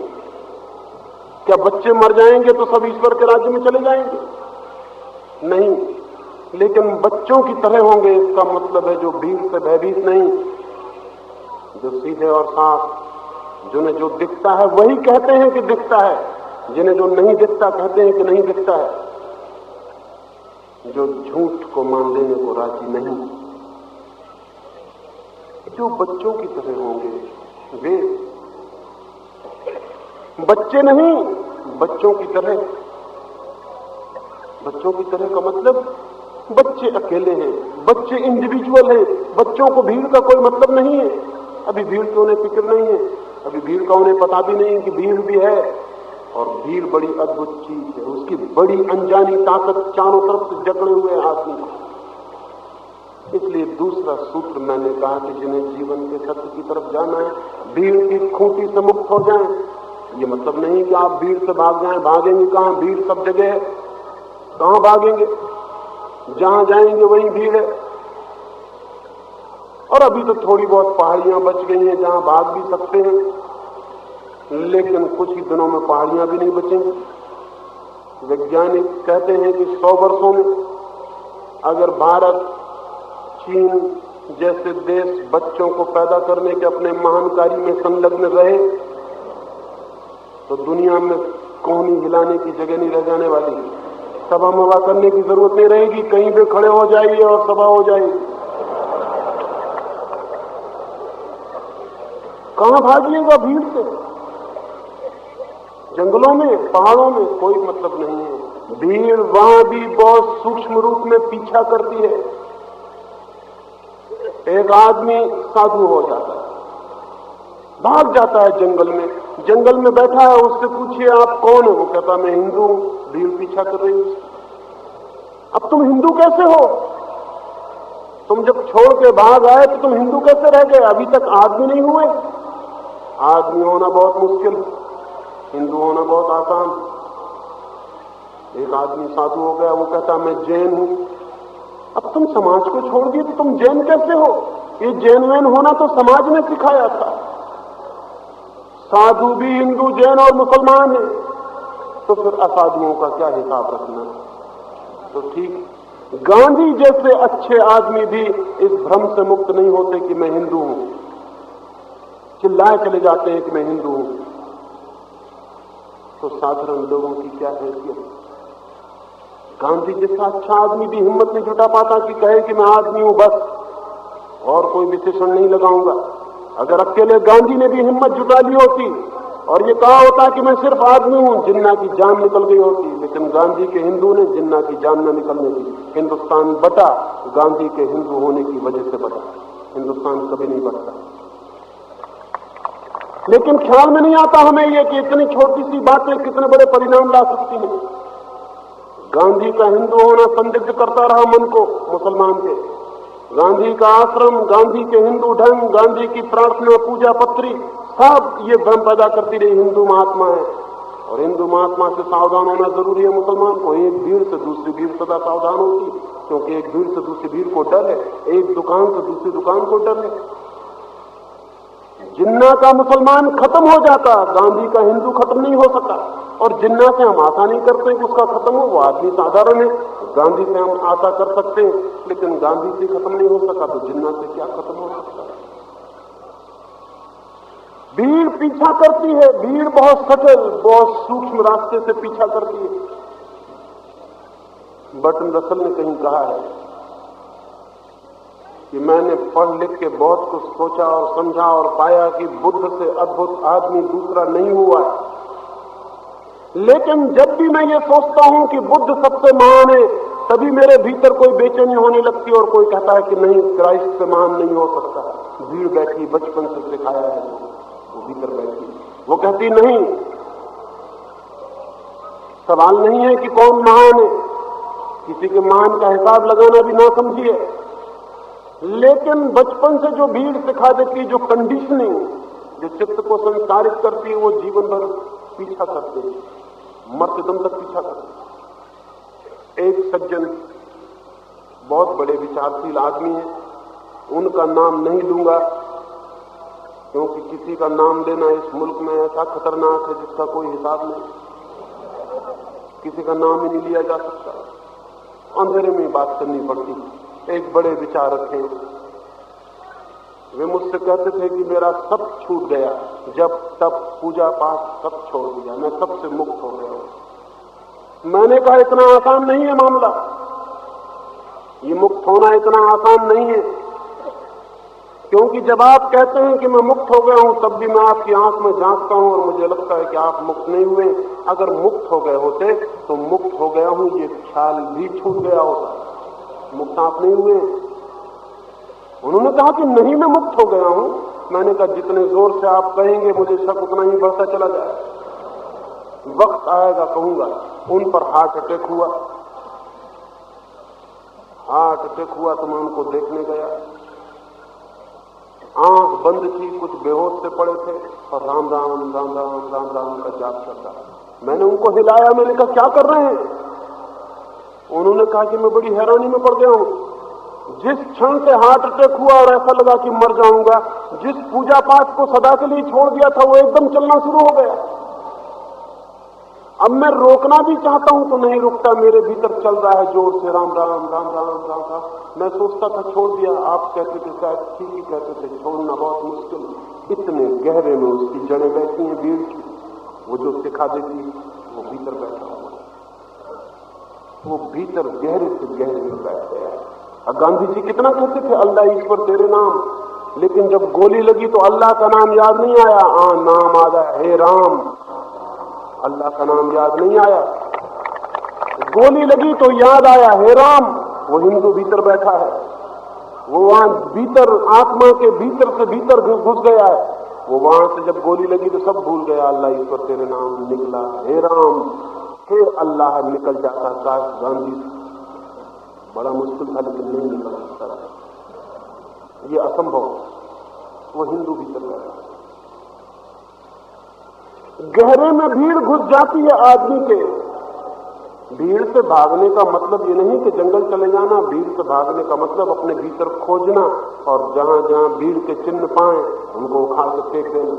Speaker 1: क्या बच्चे मर जाएंगे तो सब ईश्वर के राज्य में चले जाएंगे? नहीं। लेकिन बच्चों की तरह होंगे, इसका मतलब है जो भीड़ से भयभीत नहीं, जो सीधे और साफ, जिन्हें जो दिखता है वही कहते हैं कि दिखता है, जिन्हें जो नहीं दिखता कहते हैं कि नहीं दिखता है, जो झूठ को मान लेने को राजी नहीं। जो बच्चों की तरह होंगे वे बच्चे नहीं, बच्चों की तरह। बच्चों की तरह का मतलब बच्चे अकेले हैं, बच्चे इंडिविजुअल हैं, बच्चों को भीड़ का कोई मतलब नहीं है। अभी भीड़ की उन्हें फिक्र नहीं है, अभी भीड़ का उन्हें पता भी नहीं कि भीड़ भी है। और भीड़ बड़ी अद्भुत चीज है, उसकी बड़ी अनजानी ताकत चारों तरफ से जकड़े हुए आदमी को। इसलिए दूसरा सूत्र मैंने कहा कि जिन्हें जीवन के सत्य की तरफ जाना है, भीड़ की खूंटी से मुक्त हो जाएं। ये मतलब नहीं कि आप भीड़ से भाग जाएं। भागेंगे कहां? भीड़ सब जगह है, कहां भागेंगे? जहां जाएंगे वहीं भीड़ है। और अभी तो थोड़ी बहुत पहाड़ियां बच गई हैं जहां भाग भी सकते हैं, लेकिन कुछ ही दिनों में पहाड़ियां भी नहीं बचेंगी। वैज्ञानिक कहते हैं कि 100 वर्षों में अगर भारत, चीन जैसे देश बच्चों को पैदा करने के अपने महान कार्य में संलग्न रहे तो दुनिया में कोहनी हिलाने की जगह नहीं रह जाने वाली। सभा मवा करने की जरूरत नहीं रहेगी, कहीं भी खड़े हो जाइए और सभा हो जाएगी। कहां भागिएगा भीड़ से? जंगलों में, पहाड़ों में कोई मतलब नहीं है। भीड़ वहां भी बहुत सूक्ष्म रूप में पीछा करती है। एक आदमी साधु हो जाता है, भाग जाता है जंगल में, जंगल में बैठा है, उससे पूछिए आप कौन हो? वो कहता मैं हिंदू हूं। भीड़ पीछा कर रही है। अब तुम हिंदू कैसे हो? तुम जब छोड़ के भाग आए तो तुम हिंदू कैसे रह गए? अभी तक आदमी नहीं हुए। आदमी होना बहुत मुश्किल, हिंदू होना बहुत आसान। एक आदमी साधु हो गया, वो कहता मैं जैन हूं। अब तुम समाज को छोड़ दिए तो तुम जैन कैसे हो? ये जैन वैन होना तो समाज ने सिखाया था। साधु भी हिंदू, जैन और मुसलमान है। तो फिर असाधुओं का क्या हिसाब रखना। तो ठीक गांधी जैसे अच्छे आदमी भी इस भ्रम से मुक्त नहीं होते कि मैं हिंदू हूं, चिल्लाए चले जाते हैं कि मैं हिंदू हूं। तो साधारण लोगों की क्या हैसियत। गांधी जैसा अच्छा आदमी भी हिम्मत नहीं जुटा पाता कि कहे कि मैं आदमी हूं बस, और कोई विशेषण नहीं लगाऊंगा। अगर अकेले गांधी ने भी हिम्मत जुटा ली होती और ये कहा होता कि मैं सिर्फ आदमी हूं, जिन्ना की जान निकल गई होती। लेकिन गांधी के हिंदू ने जिन्ना की जान न निकलने दी। हिंदुस्तान बटा गांधी के हिंदू होने की वजह से बटा। हिंदुस्तान कभी नहीं बटता। लेकिन ख्याल में नहीं आता हमें ये कि इतनी छोटी सी बातें कितने बड़े परिणाम ला सकती हैं। गांधी का हिंदू होना संदिग्ध करता रहा मन को मुसलमान के। गांधी का आश्रम, गांधी के हिंदू ढंग, गांधी की प्रार्थना पूजा पत्री, सब ये भ्रम पैदा करती रही हिंदू महात्मा है। और हिंदू महात्मा से सावधान होना जरूरी है मुसलमान को। एक भीड़ से दूसरी भीड़ सदा सावधान होती, क्योंकि एक भीड़ से दूसरी भीड़ को डर है, एक दुकान से दूसरी दुकान को डर है। जिन्ना का मुसलमान खत्म हो जाता, गांधी का हिंदू खत्म नहीं हो सका। और जिन्ना से हम आशा नहीं करते कि उसका खत्म हो, वो आदमी साधारण है। गांधी से हम आशा कर सकते हैं, लेकिन गांधी से खत्म नहीं हो सका तो जिन्ना से क्या खत्म हो सकता है। भीड़ पीछा करती है, भीड़ बहुत सटल, बहुत सूक्ष्म रास्ते से पीछा करती है। बर्टन रसल ने कहीं कहा है कि मैंने पढ़ लिख के बहुत कुछ सोचा और समझा और पाया कि बुद्ध से अद्भुत आदमी दूसरा नहीं हुआ है। लेकिन जब भी मैं ये सोचता हूं कि बुद्ध सबसे महान है, तभी मेरे भीतर कोई बेचैनी होने लगती है और कोई कहता है कि नहीं, क्राइस्ट से महान नहीं हो सकता। भीड़ बैठी, बचपन से सिखाया है, वो भीतर बैठी, वो कहती नहीं, सवाल नहीं है कि कौन महान है, किसी के महान का हिसाब लगाना भी ना समझिए। लेकिन बचपन से जो भीड़ सिखा देती है, जो कंडीशनिंग, जो चित्त को संस्कारित करती है, वो जीवन भर पीछा करते हैं, मरते दम तक पीछा करते। एक सज्जन, बहुत बड़े विचारशील आदमी हैं, उनका नाम नहीं लूंगा क्योंकि किसी का नाम लेना इस मुल्क में ऐसा खतरनाक है जिसका कोई हिसाब नहीं। किसी का नाम ही नहीं लिया जा सकता, अंधेरे में बात करनी पड़ती। एक बड़े विचारक हैं, वे मुझसे कहते थे कि मेरा सब छूट गया, जब तब पूजा पाठ सब छोड़ दिया, मैं सबसे मुक्त हो गया। मैंने कहा इतना आसान नहीं है मामला, ये मुक्त होना इतना आसान नहीं है, क्योंकि जब आप कहते हैं कि मैं मुक्त हो गया हूं, तब भी मैं आपकी आंख में झांकता हूं और मुझे लगता है कि आप मुक्त नहीं हुए। अगर मुक्त हो गए होते तो मुक्त हो गया हूं ये ख्याल भी छूट गया होता, मुक्त आप नहीं हुए। उन्होंने कहा कि नहीं, मैं मुक्त हो गया हूं। मैंने कहा जितने जोर से आप कहेंगे मुझे शक उतना ही बढ़ता चला जाए, वक्त आएगा कहूंगा। उन पर हार्ट अटैक हुआ, हार्ट अटैक हुआ तो मैं उनको देखने गया, आंख बंद थी, कुछ बेहोश से पड़े थे और राम राम राम राम राम राम का जाप चल रहा। मैंने उनको हिलाया, मैंने कहा क्या कर रहे हैं? उन्होंने कहा कि मैं बड़ी हैरानी में पड़ गया हूं। जिस क्षण से हार्ट अटैक हुआ और ऐसा लगा कि मर जाऊंगा, जिस पूजा पाठ को सदा के लिए छोड़ दिया था वो एकदम चलना शुरू हो गया। अब मैं रोकना भी चाहता हूं तो नहीं रुकता, मेरे भीतर चल रहा है जोर से राम राम राम राम राम राम। मैं सोचता था छोड़ दिया, आप कहते थे शायद ठीक ही कहते थे, छोड़ना बहुत मुश्किल। इतने गहरे में उसकी जड़ें बैठी हैं भीड़ की, वो जो सिखा देती वो भीतर बैठा हुआ, वो भीतर गहरे से गहरे में बैठ गया। और गांधी जी कितना कहते थे अल्लाह ईश्वर तेरे नाम, लेकिन जब गोली लगी तो अल्लाह का नाम याद नहीं आया। नाम आ गया हे राम, अल्लाह का नाम याद नहीं आया। गोली लगी तो याद आया हे राम। वो हिंदू भीतर बैठा है, वो वहां भीतर आत्मा के भीतर से भीतर घुस गया है। वो वहां से जब गोली लगी तो सब भूल गया, अल्लाह ईश्वर तेरे नाम निकला, हे राम, हे अल्लाह निकल जाता। काश गांधी, बड़ा मुश्किल था लेकिन नहीं निकल सकता, ये असंभव। वो हिंदू भीतर बैठा, गहरे में भीड़ घुस जाती है आदमी के। भीड़ से भागने का मतलब ये नहीं कि जंगल चले जाना, भीड़ से भागने का मतलब अपने भीतर खोजना और जहां जहां भीड़ के चिन्ह पाए उनको उखाड़ के फेंक देना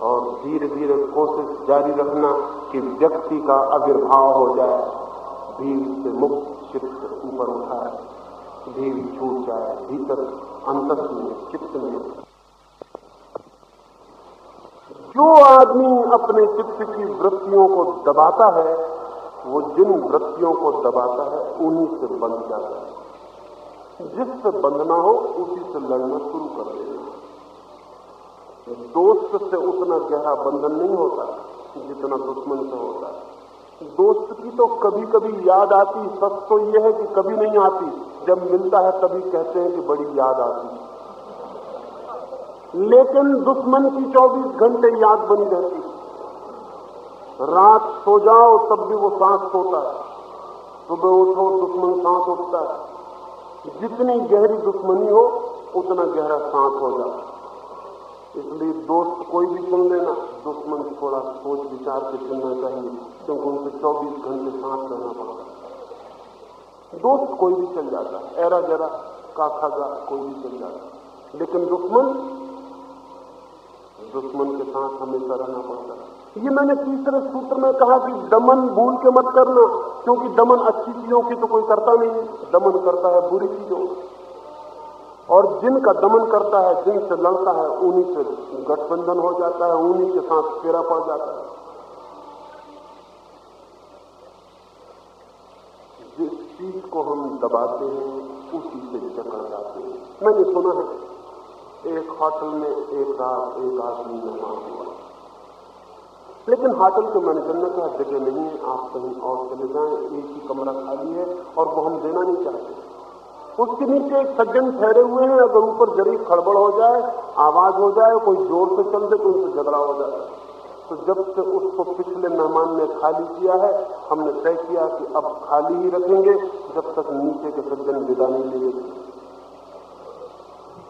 Speaker 1: और धीरे धीरे कोशिश जारी रखना कि व्यक्ति का आविर्भाव हो जाए, भीड़ से मुक्त चित्त ऊपर उठाए, भीड़ छूट जाए, भीतर अंतस में, चित्त में। जो आदमी अपने चित्त की वृत्तियों को दबाता है, वो जिन वृत्तियों को दबाता है उन्हीं से बंध जाता है। जिससे बंधना हो उसी से लड़ना शुरू कर देना। दोस्त से उतना गहरा बंधन नहीं होता जितना दुश्मन से होता है। दोस्त की तो कभी कभी याद आती, सच तो यह है कि कभी नहीं आती। जब मिलता है तभी कहते हैं कि बड़ी याद आती, लेकिन दुश्मन की 24 घंटे याद बनी रहती। रात सो जाओ तब भी वो सांस सोता है, सुबह उठो दुश्मन सांस उठता है। जितनी गहरी दुश्मनी हो उतना गहरा सांस हो जाता। इसलिए दोस्त कोई भी चुन लेना, दुश्मन थोड़ा सोच विचार के चुनना चाहिए, क्योंकि उनसे 24 घंटे सांस रहना पड़ता है। दोस्त कोई भी चल जाता है, ऐरा जरा का खागा कोई भी चल जाता है, लेकिन दुश्मन के साथ हमेशा रहना पड़ता है। ये मैंने तीसरे सूत्र में कहा कि दमन भूल के मत करना, क्योंकि दमन अच्छी चीजों की तो कोई करता नहीं है, दमन करता है बुरी चीजों। और जिनका दमन करता है, जिनसे लड़ता है, उन्हीं से गठबंधन हो जाता है, उन्हीं के साथ फेरा पड़ जाता है। जिस चीज को हम दबाते हैं उसी से जकड़ जाते हैं। मैंने सुना है एक होटल में एक रात एक आदमी मेहमान हुआ, लेकिन होटल के मैनेजर ने कहा जगह नहीं है, आप कहीं और चले जाएं, एक ही कमरा खाली है और वो हम देना नहीं चाहते। उसके नीचे एक सज्जन ठहरे हुए हैं, अगर ऊपर जरी खड़बड़ हो जाए, आवाज हो जाए, कोई जोर से चल दे तो उनसे झगड़ा हो जाए। तो जब से उसको पिछले मेहमान ने खाली किया है, हमने तय किया कि अब खाली ही रखेंगे जब तक नीचे के सज्जन विदा नहीं ले लेते।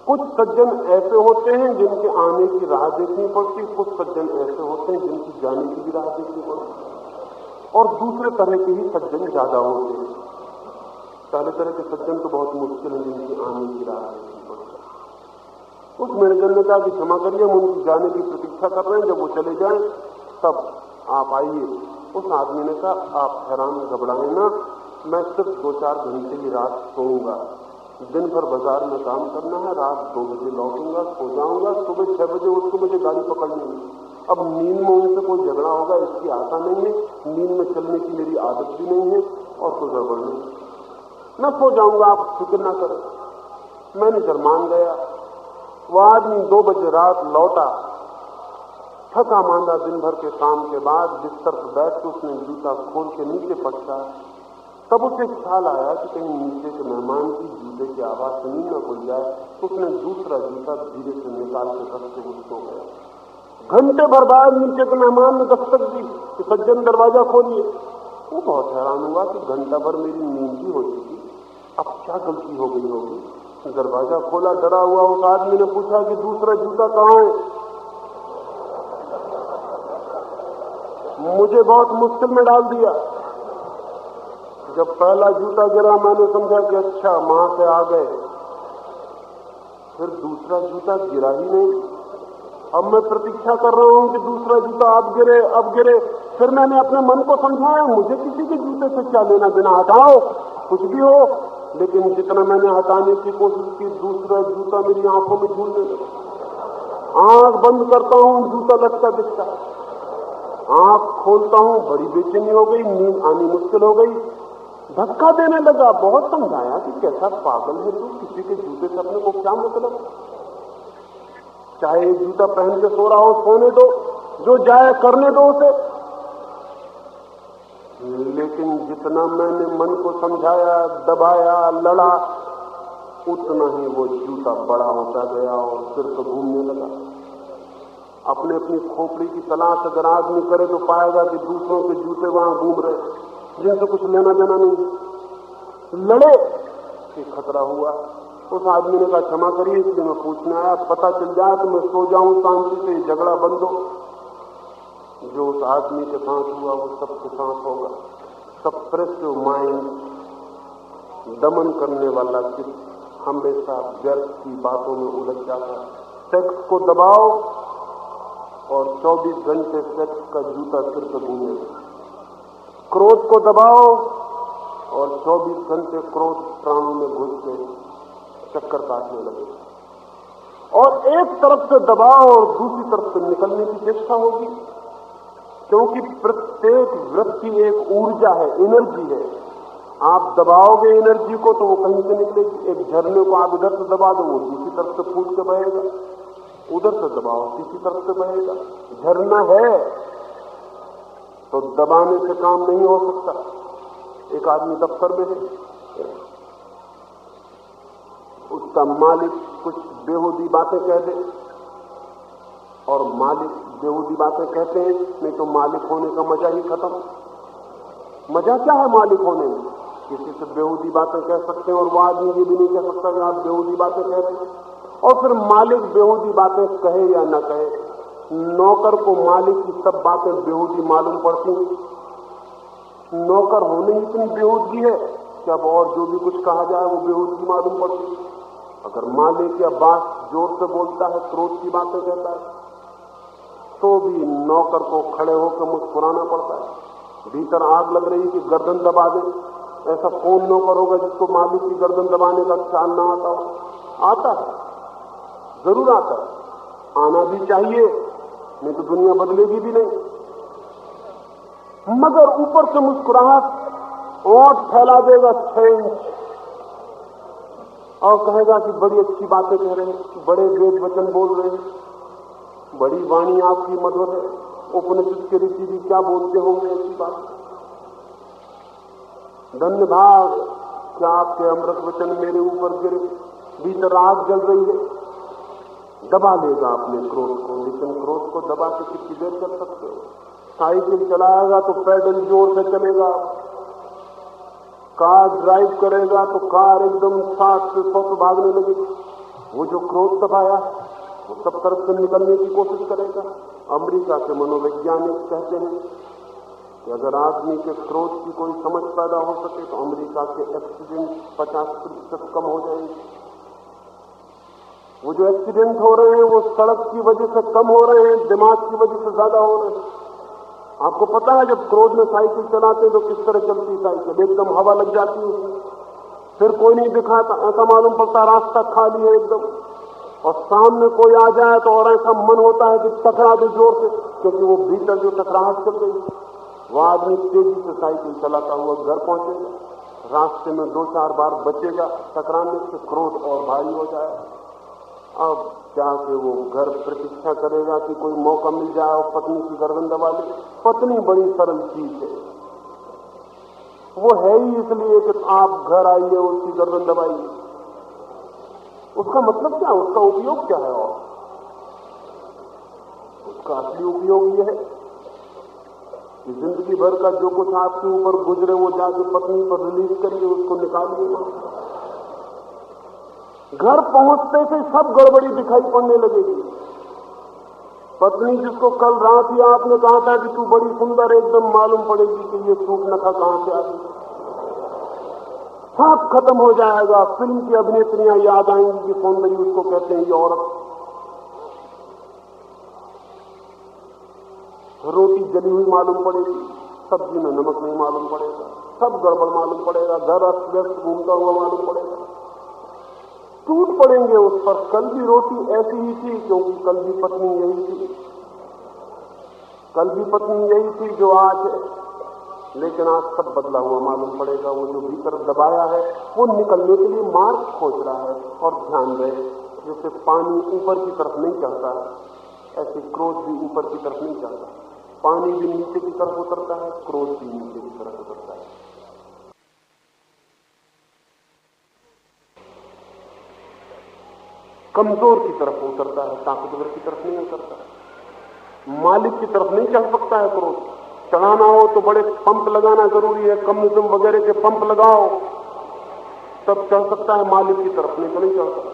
Speaker 1: कुछ सज्जन ऐसे होते हैं जिनके आने की राह देखनी पड़ती, कुछ सज्जन ऐसे होते हैं जिनकी जाने की भी राह देखनी पड़ती, और दूसरे तरह के ही सज्जन ज्यादा होते हैं। पहले तरह के सज्जन तो बहुत मुश्किल है जिनकी आने की राह देखनी पड़ती। उस मैनेजर ने कहा कि क्षमा करिए, हम उनकी जाने की प्रतीक्षा कर रहे हैं, जब वो चले जाएं तब आप आइए। उस आदमी ने कहा आप हैरान घबराएं ना, मैं सिर्फ 2-4 घंटे की रात सोऊंगा, दिन भर बाजार में काम करना है, रात 2 बजे लौटूंगा, सो जाऊंगा, सुबह 6 बजे उठ के मुझे गाड़ी पकड़नी है। अब नींद में उनसे कोई झगड़ा होगा इसकी आशा नहीं है, नींद में चलने की मेरी आदत भी नहीं है और कोई गड़बड़ नहीं, मैं सो जाऊंगा, आप फिक्र ना करें। मैनेजर मान गया। वो आदमी 2 बजे रात लौटा, थका मांदा दिन भर के काम के बाद बिस्तर पर बैठ के उसने जूता खोल के नीचे पटका। तब उसे ख्याल आया कि कहीं नीचे के मेहमान की जूते की आवाज सुनी न खुल जाए, तो उसने दूसरा जूता धीरे से निकाल के रख के सो गया। घंटे भर बाद नीचे के मेहमान ने दस्तक दी कि सज्जन दरवाजा खोलिए। वो बहुत हैरान हुआ कि घंटा भर मेरी नींद भी हो चुकी, अब क्या गलती हो गई होगी। दरवाजा खोला, डरा हुआ उस आदमी ने पूछा कि दूसरा जूता कहाँ है। मुझे बहुत मुश्किल में डाल दिया। जब पहला जूता गिरा मैंने समझा कि अच्छा वहां से आ गए, फिर दूसरा जूता गिरा ही नहीं। अब मैं प्रतीक्षा कर रहा हूं कि दूसरा जूता अब गिरे। फिर मैंने अपने मन को समझाया मुझे किसी के जूते से क्या लेना देना, हटाओ कुछ भी हो। लेकिन जितना मैंने हटाने की कोशिश की, दूसरा जूता मेरी आंखों में झूलने लगा। आंख बंद करता हूं, जूता लटका दिखता है। आंख खोलता हूं, बड़ी बेचैनी हो गई, नींद आनी मुश्किल हो गई, धक्का देने लगा। बहुत समझाया कि कैसा पागल है तू, किसी के जूते से अपने को क्या मतलब, चाहे जूता पहन के सो रहा हो सोने दो, जो जाए करने दो उसे। लेकिन जितना मैंने मन को समझाया, दबाया, लड़ा, उतना ही वो जूता बड़ा होता गया और सिर तो घूमने लगा। अपने अपनी खोपड़ी की तलाश अगर आदमी करे तो पाएगा कि दूसरों के जूते वहां घूम रहे जिनसे कुछ लेना देना नहीं। लड़े कि खतरा हुआ। उस आदमी ने कहा क्षमा करिए, इसलिए मैं पूछने आया, पता चल जाए तो मैं सो जाऊं शांति से, झगड़ा बंद हो। जो उस आदमी के साथ हुआ वो सबके साथ होगा। सप्रेसिव माइंड, दमन करने वाला चित्त हमेशा व्यर्थ की बातों में उलझ जाता है। सेक्स को दबाओ, और 24 घंटे सेक्स का जूता सिर पर घूमेगा। क्रोध को दबाओ और 24 घंटे क्रोध प्राणों में घुस के चक्कर काटने लगे। और एक तरफ से दबाओ और दूसरी तरफ से निकलने की चेष्टा होगी, क्योंकि प्रत्येक वृत्ति एक ऊर्जा है, एनर्जी है। आप दबाओगे एनर्जी को तो वो कहीं से निकलेगी। एक झरने को आप इधर से दबा दो, वो दूसरी तरफ से फूट के बहेगा, उधर से दबाओ तीसरी तरफ से बहेगा। झरना है तो दबाने से काम नहीं हो सकता। एक आदमी दफ्तर में है, उसका मालिक कुछ बेहूदी बातें कह दे, और मालिक बेहूदी बातें कहते हैं, नहीं तो मालिक होने का मजा ही खत्म। मजा क्या है मालिक होने में? किसी से बेहूदी बातें कह सकते हैं और वो आदमी ये भी नहीं कह सकता कि आप बेहूदी बातें कह रहे हैं। और फिर मालिक बेहूदी बातें कहे या न कहे, नौकर को मालिक की सब बातें बेहूदी मालूम पड़ती हैं। नौकर होने ही इतनी बेहूदगी है कि अब और जो भी कुछ कहा जाए वो बेहूदगी मालूम पड़ती है। अगर मालिक या बास जोर से बोलता है, क्रोध की बातें कहता है, तो भी नौकर को खड़े होकर मुस्कुराना पड़ता है। भीतर आग लग रही कि गर्दन दबा दे। ऐसा कौन नौकर होगा जिसको मालिक की गर्दन दबाने का ख्याल ना आता हो? आता है, जरूर आता है, आना भी चाहिए, नहीं तो दुनिया बदलेगी भी नहीं। मगर ऊपर से मुस्कुराहट ओंठ फैला देगा 6 इंच और कहेगा कि बड़ी अच्छी बातें कह रहे हैं, बड़े वेद वचन बोल रहे हैं, बड़ी वाणी आपकी मधुर है, उपनिषद के ऋषि भी क्या बोलते होंगे ऐसी बात। धन्य भाग क्या आपके अमृत वचन मेरे ऊपर गिरे। भीतर आग जल रही है, दबा लेगा अपने क्रोध को, लेकिन क्रोध को दबा के कितनी देर चल सकते हो? साइकिल चलाएगा तो पैडल जोर से चलेगा, कार ड्राइव करेगा तो कार एकदम 60 से 100 भागने लगेगी। वो जो क्रोध दबाया वो सब तरफ से निकलने की कोशिश करेगा। अमेरिका के मनोवैज्ञानिक कहते हैं कि अगर आदमी के क्रोध की कोई समझ पैदा हो सके तो अमेरिका के एक्सीडेंट 50% कम हो जाएंगे। वो जो एक्सीडेंट हो रहे हैं वो सड़क की वजह से कम हो रहे हैं, दिमाग की वजह से ज्यादा हो रहे हैं। आपको पता है जब क्रोध में साइकिल चलाते हैं तो किस तरह चलती है साइकिल? एकदम हवा लग जाती है, फिर कोई नहीं दिखाता, ऐसा मालूम पड़ता रास्ता खाली है एकदम, और सामने कोई आ जाए तो और ऐसा मन होता है कि टकरा दे जोर से, क्योंकि वो भीतर जो टकराहट चल रही है। वो आदमी तेजी से साइकिल चलाता हुआ घर पहुंचेगा, रास्ते में 2-4 बार बचेगा टकराने से, क्रोध और भारी हो जाए। अब जाके वो घर प्रतीक्षा करेगा कि कोई मौका मिल जाए और पत्नी की गर्दन दबा ले। पत्नी बड़ी सरल चीज है, वो है ही इसलिए कि आप घर आइए उसकी गर्दन दबाइए। उसका मतलब क्या, उसका उपयोग क्या है? और उसका असली उपयोग ये है कि जिंदगी भर का जो कुछ आपके ऊपर गुजरे वो जाके पत्नी पर रिलीज करिए, उसको निकालिए। घर पहुंचते से सब गड़बड़ी दिखाई पड़ने लगेगी। पत्नी जिसको कल रात ही आपने कहा था कि तू बड़ी सुंदर, एकदम मालूम पड़ेगी कि ये सूख नखा कहां से आ गई। सब खत्म हो जाएगा। फिल्म की अभिनेत्रियां याद आएंगी कि सौंदर्य उसको कहते हैं ये औरत। रोटी जली हुई मालूम पड़ेगी, सब्जी में नमक नहीं मालूम पड़ेगा, सब गड़बड़ मालूम पड़ेगा, घर अस्त व्यस्त घूमता हुआ मालूम पड़ेगा। टूट पड़ेंगे उस पर। कल भी रोटी ऐसी ही थी क्योंकि कल भी पत्नी यही थी, कल भी पत्नी यही थी जो आज है, लेकिन आज सब बदला हुआ मालूम पड़ेगा। वो जो भीतर दबाया है वो निकलने के लिए मार्ग खोज रहा है। और ध्यान रहे, जैसे पानी ऊपर की तरफ नहीं चढ़ता ऐसे क्रोध भी ऊपर की तरफ नहीं चढ़ता। पानी भी नीचे की तरफ उतरता है, क्रोध भी नीचे की तरफ उतरता है। कमजोर की तरफ उतरता है, ताकतवर की तरफ नहीं उतरता। मालिक की तरफ नहीं चढ़ सकता है क्रोध। चढ़ाना हो तो बड़े पंप लगाना जरूरी है, कम्युनिज्म वगैरह के पंप लगाओ तब चढ़ सकता है मालिक की तरफ, नहीं तो नहीं चढ़ सकता।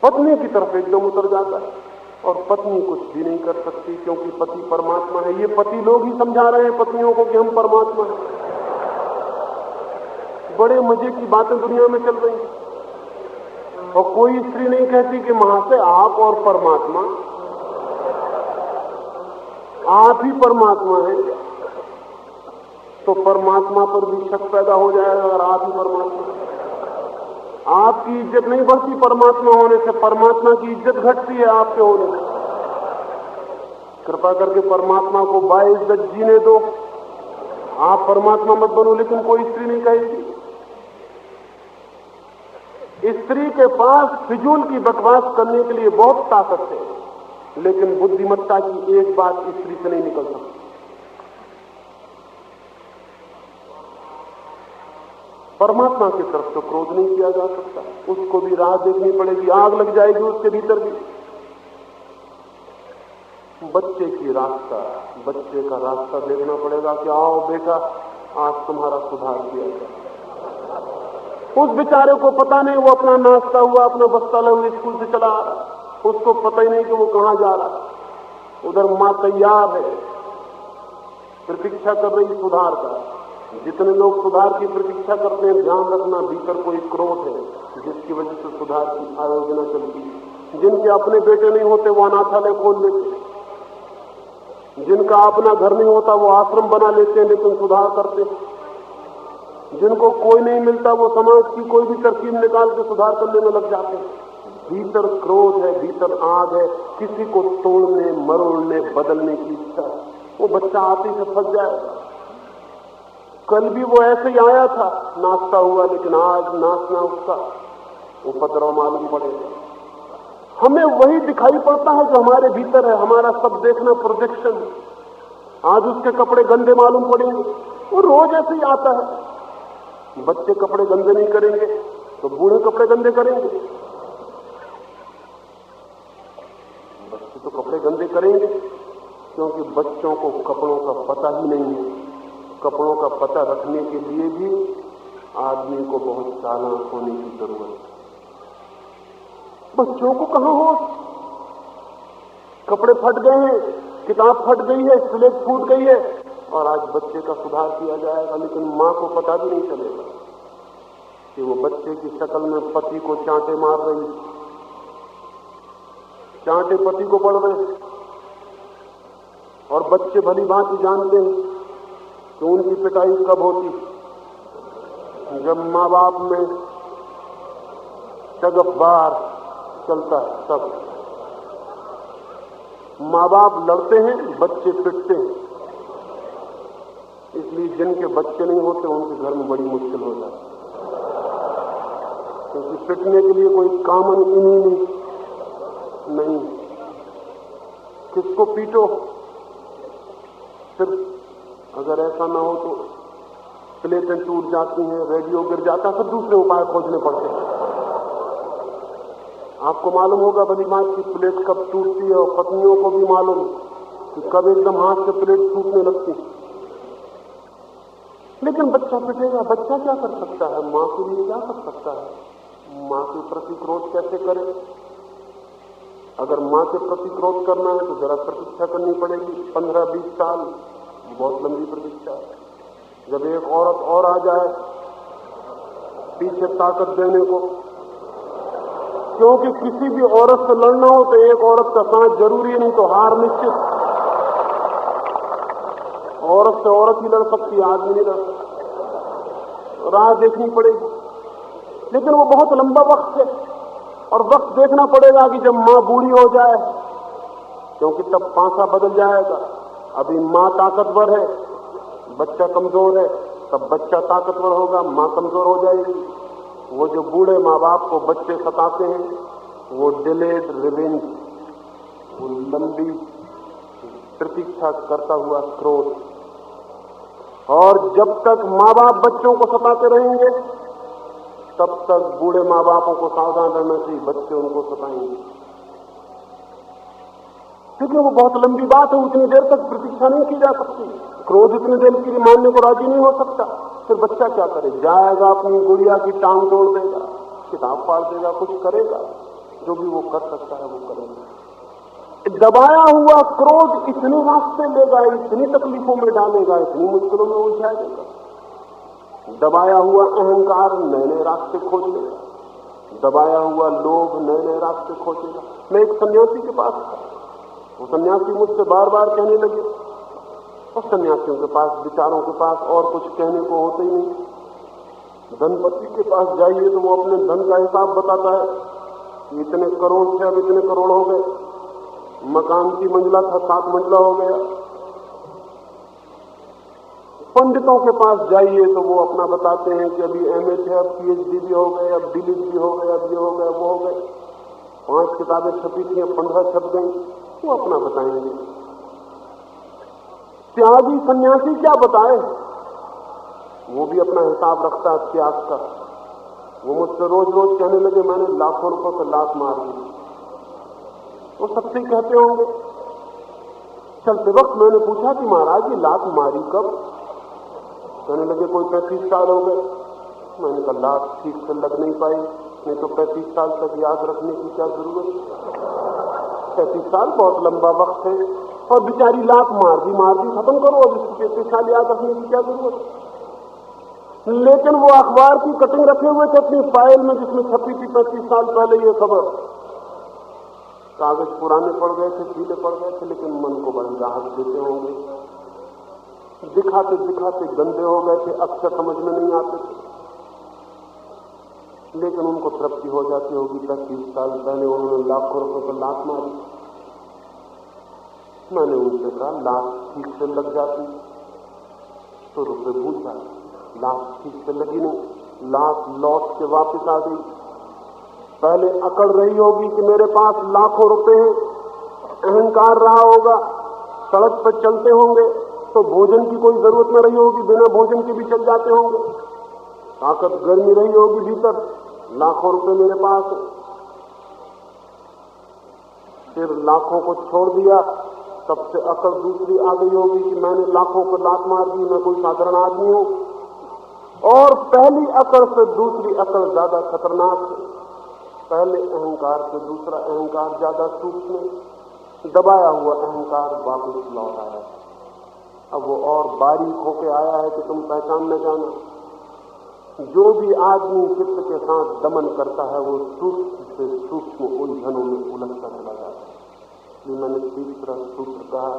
Speaker 1: पत्नी की तरफ एकदम उतर जाता है और पत्नी कुछ भी नहीं कर सकती क्योंकि पति परमात्मा है। ये पति लोग ही समझा रहे हैं पत्नियों को कि हम परमात्मा हैं। बड़े मजे की बातें दुनिया में चल रही हैं। और कोई स्त्री नहीं कहती कि महाशय आप और परमात्मा, आप ही परमात्मा हैं, तो परमात्मा पर भी शक पैदा हो जाएगा। अगर आप ही परमात्मा, आपकी इज्जत नहीं बढ़ती परमात्मा होने से, परमात्मा की इज्जत घटती है आपके होने से। कृपा करके परमात्मा को बाइज्जत जीने दो, आप परमात्मा मत बनो। लेकिन कोई स्त्री नहीं कहेगी। स्त्री के पास फिजूल की बकवास करने के लिए बहुत ताकत है, लेकिन बुद्धिमत्ता की एक बात स्त्री से नहीं निकल सकती। परमात्मा की तरफ तो क्रोध नहीं किया जा सकता, उसको भी राह देखनी पड़ेगी, आग लग जाएगी उसके भीतर भी। बच्चे का रास्ता देखना पड़ेगा कि आओ बेटा आज तुम्हारा सुधार किया जाए। उस बेचारे को पता नहीं, वो अपना नाश्ता हुआ, अपना बस्ता ले स्कूल से चला आ रहा, उसको पता ही नहीं कि वो कहां जा रहा। उधर मां तैयार है, प्रतीक्षा कर रही सुधार का। जितने लोग सुधार की प्रतीक्षा करते हैं, ध्यान रखना भीतर कोई क्रोध है जिसकी वजह से सुधार की आयोजना चलती है। जिनके अपने बेटे नहीं होते वो अनाथालय खोल लेते, जिनका अपना घर नहीं होता वो आश्रम बना लेते हैं लेकिन सुधार करते। जिनको कोई नहीं मिलता वो समाज की कोई भी तरकीब निकाल के सुधार करने में लग जाते हैं। भीतर क्रोध है, भीतर आग है, किसी को तोड़ने मरोड़ने बदलने की इच्छा है। वो बच्चा आते से फंस जाएगा। कल भी वो ऐसे ही आया था, नाश्ता हुआ, लेकिन आज नाचना उसका उपद्रव मालूम पड़ेगा। हमें वही दिखाई पड़ता है जो हमारे भीतर है। हमारा सब देखना प्रोजेक्शन। आज उसके कपड़े गंदे मालूम पड़ेंगे, वो रोज ऐसे ही आता है। बच्चे कपड़े गंदे नहीं करेंगे तो बूढ़े कपड़े गंदे करेंगे। बच्चे तो कपड़े गंदे करेंगे क्योंकि बच्चों को कपड़ों का पता ही नहीं है। कपड़ों का पता रखने के लिए भी आदमी को बहुत चालाक होने की जरूरत है। बच्चों को कहां हो, कपड़े फट गए हैं, किताब फट गई है, स्लेट फूट गई है और आज बच्चे का सुधार किया जाएगा, लेकिन मां को पता भी नहीं चलेगा कि वो बच्चे की शक्ल में पति को चांटे मार रही, चांटे पति को पड़ रहे। और बच्चे भली भांति जानते हैं कि उनकी पिटाई कब होती, जब मां बाप में शगफवार चलता है। तब मां बाप लड़ते हैं, बच्चे पिटते हैं। इसलिए जिनके बच्चे नहीं होते उनके घर में बड़ी मुश्किल हो जाती है, क्योंकि पिटने के लिए कोई कॉमन इनिमी नहीं। किसको पीटो, सिर्फ अगर ऐसा ना हो तो प्लेटें टूट जाती हैं, रेडियो गिर जाता है, फिर दूसरे उपाय खोजने पड़ते हैं। आपको मालूम होगा भली बात की प्लेट कब टूटती है, और पत्नियों को भी मालूम कि कब एकदम हाथ से प्लेट टूटने लगती। लेकिन बच्चा पिटेगा, बच्चा क्या कर सकता है, मां के लिए क्या कर सकता है, मां के प्रति क्रोध कैसे करे। अगर मां के प्रति क्रोध करना है तो जरा प्रतीक्षा करनी पड़ेगी, 15-20 साल, बहुत लंबी प्रतीक्षा है। जब एक औरत और आ जाए पीछे ताकत देने को, क्योंकि किसी भी औरत से लड़ना हो तो एक औरत का साथ जरूरी है, नहीं तो हार निश्चित। औरत से औरत ही लड़ सकती है, आदमी नहीं लड़ सकता। राह देखनी पड़ेगी, लेकिन वो बहुत लंबा वक्त है और वक्त देखना पड़ेगा कि जब मां बूढ़ी हो जाए, क्योंकि तब पांसा बदल जाएगा। अभी मां ताकतवर है, बच्चा कमजोर है, तब बच्चा ताकतवर होगा, मां कमजोर हो जाएगी। वो जो बूढ़े मां बाप को बच्चे सताते हैं वो डिलेड रिवेंज, वो लंबी प्रतीक्षा करता हुआ क्रोध। और जब तक मां बाप बच्चों को सताते रहेंगे तब तक बूढ़े मां बापों को सावधान रहना चाहिए, बच्चे उनको सताएंगे। क्योंकि वो बहुत लंबी बात है, उतनी देर तक प्रतीक्षा नहीं की जा सकती। क्रोध इतनी देर के लिए मानने को राजी नहीं हो सकता। फिर बच्चा क्या करे, जाएगा अपनी गुड़िया की टांग तोड़ देगा, किताब फाड़ देगा, कुछ करेगा, जो भी वो कर सकता है वो करेगा। दबाया हुआ क्रोध इतने रास्ते लेगा, इतनी तकलीफों में डालेगा, इतनी मुश्किलों में उलझा देगा। दबाया हुआ अहंकार नए नए रास्ते खोज लेगा। दबाया हुआ लोभ नए नए रास्ते खोजेगा। मैं एक सन्यासी के पास था, वो सन्यासी मुझसे बार बार कहने लगे, और सन्यासियों के पास, विचारों के पास और कुछ कहने को होता ही नहीं। धनपति के पास जाइए तो वो अपने धन का हिसाब बताता है कि इतने करोड़ थे, अब इतने करोड़ हो गए, मकान की मंजिला था 7 मंजिला हो गया। पंडितों के पास जाइए तो वो अपना बताते हैं कि अभी एमए थे, अब पीएचडी भी हो गए, अब डीलिट भी हो गए, अब ये हो गए, वो हो गए, 5 किताबें छपी थी, 15 छप गई, वो अपना बताएंगे। त्यागी सन्यासी क्या बताए, वो भी अपना हिसाब रखता है त्याग का। वो मुझसे रोज रोज कहने लगे मैंने लाखों रुपए से लात मार दी। वो सबसे ही कहते होंगे। चलते वक्त मैंने पूछा कि महाराज ये लात मारी कब? कहने लगे कोई 35 साल हो गए। मैंने कहा लात ठीक से लग नहीं पाई, नहीं तो 35 साल तक याद रखने की क्या जरूरत? 35 साल बहुत लंबा वक्त है, और बेचारी लात मार दी खत्म करो, अब इसको 35 साल याद रखने की क्या जरूरत? लेकिन वो अखबार की कटिंग रखे हुए थे अपनी फाइल में जिसमें छपी थी 35 साल पहले ये खबर। कागज पुराने पड़ गए थे, पीले पड़ गए थे, लेकिन मन को बड़ी राहत देते होंगे। दिखाते दिखाते गंदे हो गए थे, अक्षर समझ में नहीं आते थे, लेकिन उनको तृप्ति हो जाती होगी। 35 साल पहले उन्होंने लाखों रुपए पर लात मारी। मैंने उनसे कहा लात ठीक से लग जाती तो रुपए भूल जाते, लात ठीक से लगी नहीं, लात लौट के वापस आ गई। पहले अकड़ रही होगी कि मेरे पास लाखों रुपए हैं, अहंकार रहा होगा, सड़क पर चलते होंगे तो भोजन की कोई जरूरत न रही होगी, बिना भोजन के भी चल जाते होंगे, ताकत गर्मी रही होगी भीतर, लाखों रुपए मेरे पास है। फिर लाखों को छोड़ दिया, तब से अकड़ दूसरी आ गई होगी कि मैंने लाखों को लात मार दी, मैं कोई साधारण आदमी हूं। और पहली अकड़ से दूसरी अकड़ ज्यादा खतरनाक है, पहले अहंकार से दूसरा अहंकार ज्यादा सूक्ष्म, दबाया हुआ अहंकार वापस लौट आया। अब वो और बारीक होके आया है कि तुम पहचान न जाना। जो भी आदमी चित्त के साथ दमन करता है वो सूक्ष्म से सूक्ष्म उलझनों में उलझता चला जाता है। इसलिए मैंने तीसरा सूत्र कहा,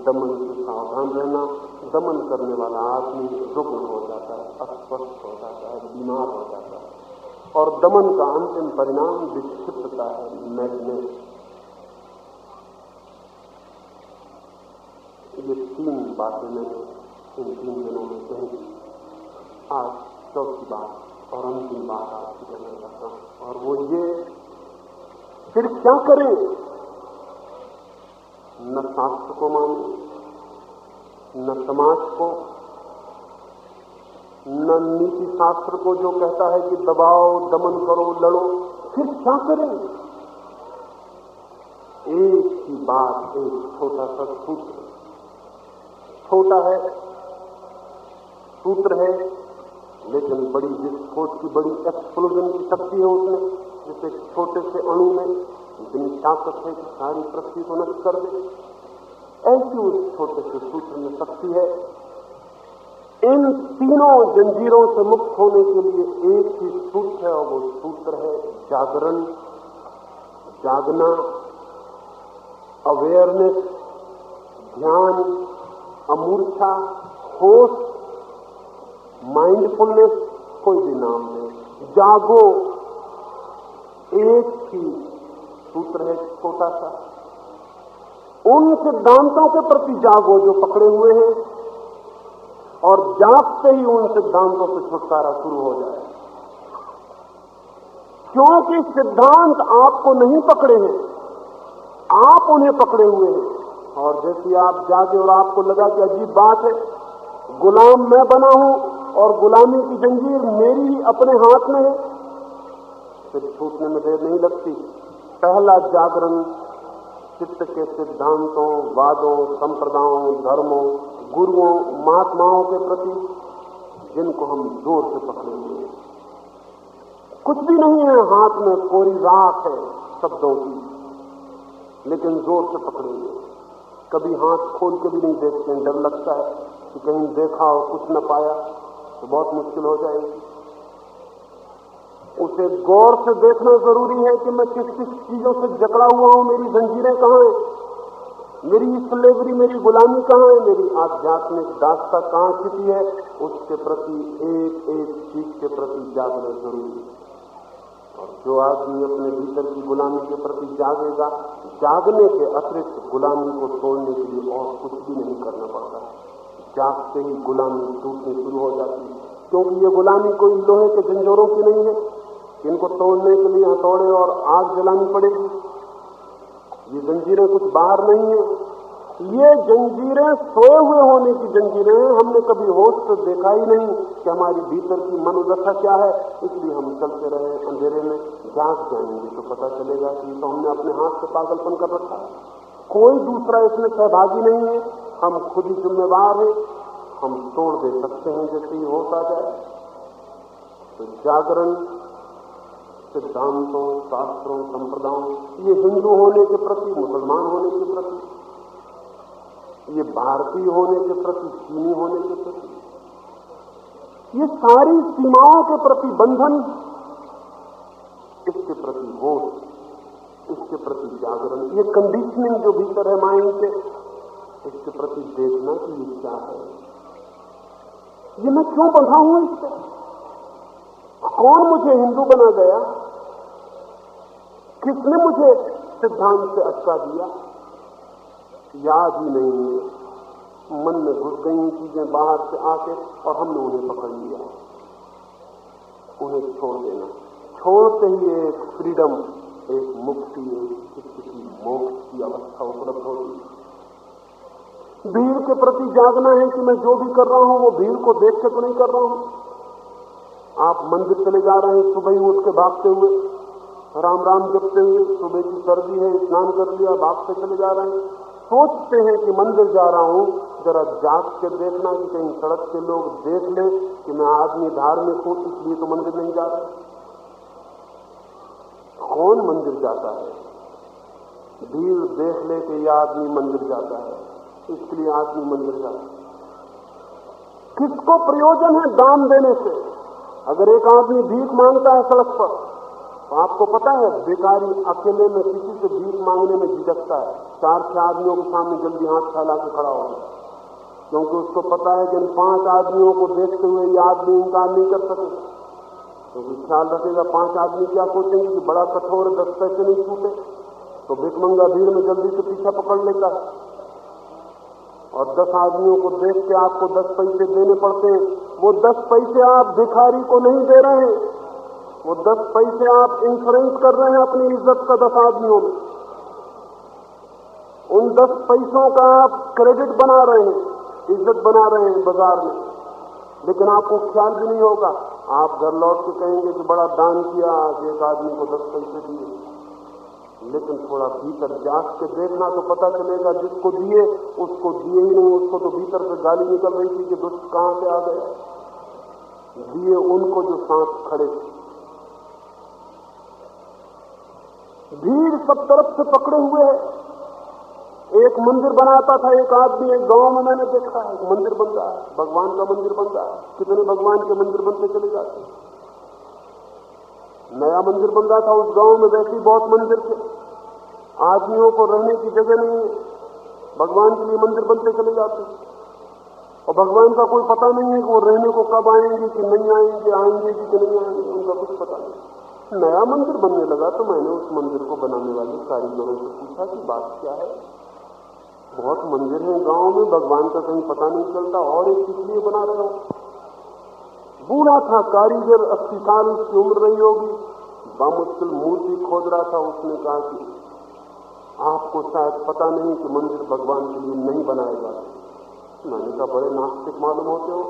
Speaker 1: दमन से सावधान रहना। दमन करने वाला आदमी रुग्ण हो जाता है, अस्वस्थ हो जाता है, बीमार हो जाता है, और दमन का अंतिम परिणाम विक्षिप्तता है, मैडनेस। ये 3 बातें मैंने इन 3 दिनों में कही। आज चौथी बात और अंतिम बात आपसे कहना चाहता हूं, और वो ये, फिर क्या करें? न शास्त्र को माने, न समाज को, न नीति शास्त्र को जो कहता है कि दबाओ, दमन करो, लड़ो। फिर क्या करें? एक ही बात, एक छोटा सा सूत्र, छोटा है, सूत्र है, लेकिन बड़ी विस्फोट की, बड़ी एक्सप्लोजन की शक्ति है उसमें, जैसे छोटे से अणु में इतनी ताकत है कि सारी पृथ्वी को नष्ट कर दे। ऐसी उस छोटे से सूत्र में शक्ति है। इन तीनों जंजीरों से मुक्त होने के लिए एक ही सूत्र है, और वो सूत्र है जागरण, जागना, अवेयरनेस, ध्यान, अमूर्छा, होश, माइंडफुलनेस, कोई भी नाम दे, जागो। एक ही सूत्र है छोटा सा। उन सिद्धांतों के प्रति जागो जो पकड़े हुए हैं, और जागते ही उन सिद्धांतों से छुटकारा शुरू हो जाए। क्योंकि सिद्धांत आपको नहीं पकड़े हैं, आप उन्हें पकड़े हुए हैं। और जैसे आप जागे और आपको लगा कि अजीब बात है, गुलाम मैं बना हूं और गुलामी की जंजीर मेरी ही अपने हाथ में है, फिर छूटने में देर नहीं लगती। पहला जागरण चित्त के सिद्धांतों, वादों, संप्रदायों, धर्मों, गुरुओं, महात्माओं के प्रति, जिनको हम जोर से पकड़े हुए हैं। कुछ भी नहीं है हाथ में, कोरी राख है शब्दों की, लेकिन जोर से पकड़े हुए। कभी हाथ खोल के भी नहीं देखते हैं, डर लगता है कि कहीं देखा और कुछ न पाया तो बहुत मुश्किल हो जाएगी। उस उसे गौर से देखना जरूरी है कि मैं किस किस चीजों से जकड़ा हुआ हूं, मेरी जंजीरें कहां हैं, मेरी स्लेवरी, मेरी गुलामी कहां है, मेरी आध्यात्मिक दास्ता कहां छिपी है। उसके प्रति एक एक चीज के प्रति जागना जरूरी है। और जो आदमी अपने भीतर की गुलामी के प्रति जागेगा, जागने के अतिरिक्त गुलामी को तोड़ने के लिए और कुछ भी नहीं करना पड़ता। जागते ही गुलामी टूटनी शुरू हो जाती है, क्योंकि ये गुलामी कोई लोहे के झंझोरों की नहीं है। इनको तोड़ने के लिए हथौड़े और आग जलानी पड़ेगी। ये जंजीरें कुछ बाहर नहीं है, ये जंजीरें सोए हुए होने की जंजीरें हैं। हमने कभी होश से देखा ही नहीं कि हमारी भीतर की मनोदशा क्या है, इसलिए हम चलते रहे अंधेरे में। जाग जाएंगे तो पता चलेगा कि तो हमने अपने हाथ से पागलपन कर रखा है, कोई दूसरा इसमें सहभागी नहीं है, हम खुद ही जिम्मेवार हैं। हम तोड़ दे सकते हैं जैसे ही होश आ जाए। तो जागरण सिद्धांतों, शास्त्रों, संप्रदायों, ये हिंदू होने के प्रति, मुसलमान होने के प्रति, ये भारतीय होने के प्रति, चीनी होने के प्रति, ये सारी सीमाओं के प्रति बंधन, इसके प्रति होश, इसके प्रति जागरण, ये कंडीशनिंग जो भीतर है माइंड के, इसके प्रति देखना कि ये क्या है, ये मैं क्यों बंधा हूं इससे, कौन मुझे हिंदू बना गया, किसने मुझे सिद्धांत से अटका दिया, याद ही नहीं है। मन में घुस गई चीजें बाहर से आके और हमने उन्हें पकड़ लिया। उन्हें छोड़ देना, छोड़ते ही एक फ्रीडम, एक मुक्ति, एक किसी मोक्ष की अवस्था उपलब्ध होती है। भीड़ के प्रति जागना है कि मैं जो भी कर रहा हूं वो भीड़ को देख के तो नहीं कर रहा हूं। आप मंदिर चले जा रहे हैं, सुबह ही उठ के भागते हुए, राम राम जपते हुए, सुबह की सर्दी है, स्नान कर लिया, भागते चले जा रहे हैं, सोचते हैं कि मंदिर जा रहा हूं, जरा जाग के देखना कि कहीं सड़क के लोग देख लें कि मैं आदमी धार्मिक हूं, इसलिए तो मंदिर नहीं जा रहा। कौन मंदिर जाता है? भीड़ देख ले कि यह आदमी मंदिर जाता है, इसके लिए आदमी मंदिर जाता है। किसको प्रयोजन है दान देने से? अगर एक आदमी भीख मांगता है सड़क पर, तो आपको पता है बेकारी अकेले में किसी से भीख मांगने में झिझकता है, 4-6 आदमियों के सामने जल्दी हाथ फैला के खड़ा होगा, क्योंकि उसको पता है कि इन 5 आदमियों को देखते हुए ये आदमी इनकार नहीं कर सकेगा। क्योंकि ख्याल रखेगा 5 आदमी क्या सोचेंगे कि बड़ा कठोर है, 10 पैसे नहीं छूटे, तो भिखमंगा भीड़ में जल्दी से पीछा पकड़ लेता है। और 10 आदमियों को देख के आपको 10 पैसे देने पड़ते हैं। वो 10 पैसे आप भिखारी को नहीं दे रहे हैं, वो 10 पैसे आप इंश्योरेंस कर रहे हैं अपनी इज्जत का 10 आदमियों में। उन 10 पैसों का आप क्रेडिट बना रहे हैं, इज्जत बना रहे हैं बाजार में, लेकिन आपको ख्याल भी नहीं होगा। आप घर लौट के कहेंगे कि बड़ा दान किया, आज एक आदमी को 10 पैसे दिए, लेकिन थोड़ा भीतर जांच के देखना तो पता चलेगा जिसको दिए उसको दिए ही नहीं, उसको तो भीतर से गाली निकल रही थी कि दुष्ट कहां से आ गया। दिए उनको जो सांस खड़े थे। भीड़ सब तरफ से पकड़े हुए है। एक मंदिर बनाता था एक आदमी, एक गांव में मैंने देखा है, एक मंदिर बन रहा है, भगवान का मंदिर बन रहा है। कितने भगवान के मंदिर बनते चले जाते हैं। नया मंदिर बन रहा था उस गांव में, वैसे ही बहुत मंदिर थे, आदमियों को रहने की जगह नहीं है, भगवान के लिए मंदिर बनते चले जाते हैं। और भगवान का कोई पता नहीं है कि वो रहने को कब आएंगे कि नहीं आएंगे, आएंगे कि नहीं आएंगे, उनका कुछ पता नहीं। नया मंदिर बनने लगा तो मैंने उस मंदिर को बनाने वाले कारीगरों से पूछा कि बात क्या है, बहुत मंदिर हैं गांव में, भगवान का कहीं पता नहीं चलता, और एक किस लिए बना रहे हो? बूढ़ा था कारीगर, 80 साल उसकी उम्र रही होगी, बामुश्किल मूर्ति खोद रहा था। उसने कहा कि आपको शायद पता नहीं कि मंदिर भगवान के लिए नहीं बनाए जाते। मैंने कहा बड़े नास्तिक मालूम होते हो,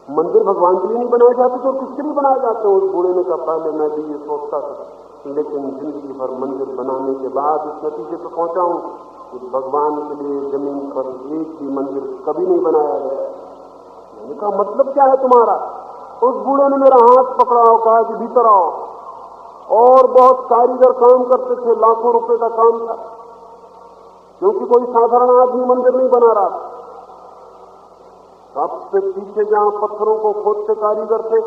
Speaker 1: मंदिर भगवान के लिए नहीं बनाए जाते तो किसके लिए बनाए जाते हैं? उस बूढ़े ने कहा पहले मैं भी ये सोचता था, लेकिन जिंदगी भर मंदिर बनाने के बाद इस नतीजे पर पहुंचा हूं कि भगवान के लिए जमीन पर एक भी मंदिर कभी नहीं बनाया गया। मैंने कहा मतलब क्या है तुम्हारा? उस बूढ़े ने मेरा हाथ पकड़ा और कहा कि भीतर आओ। और बहुत कारीगर काम करते थे, लाखों रुपए का काम था, क्योंकि कोई साधारण आदमी मंदिर नहीं बना रहा। सबसे पीछे जहां पत्थरों को खोदते कारीगर थे,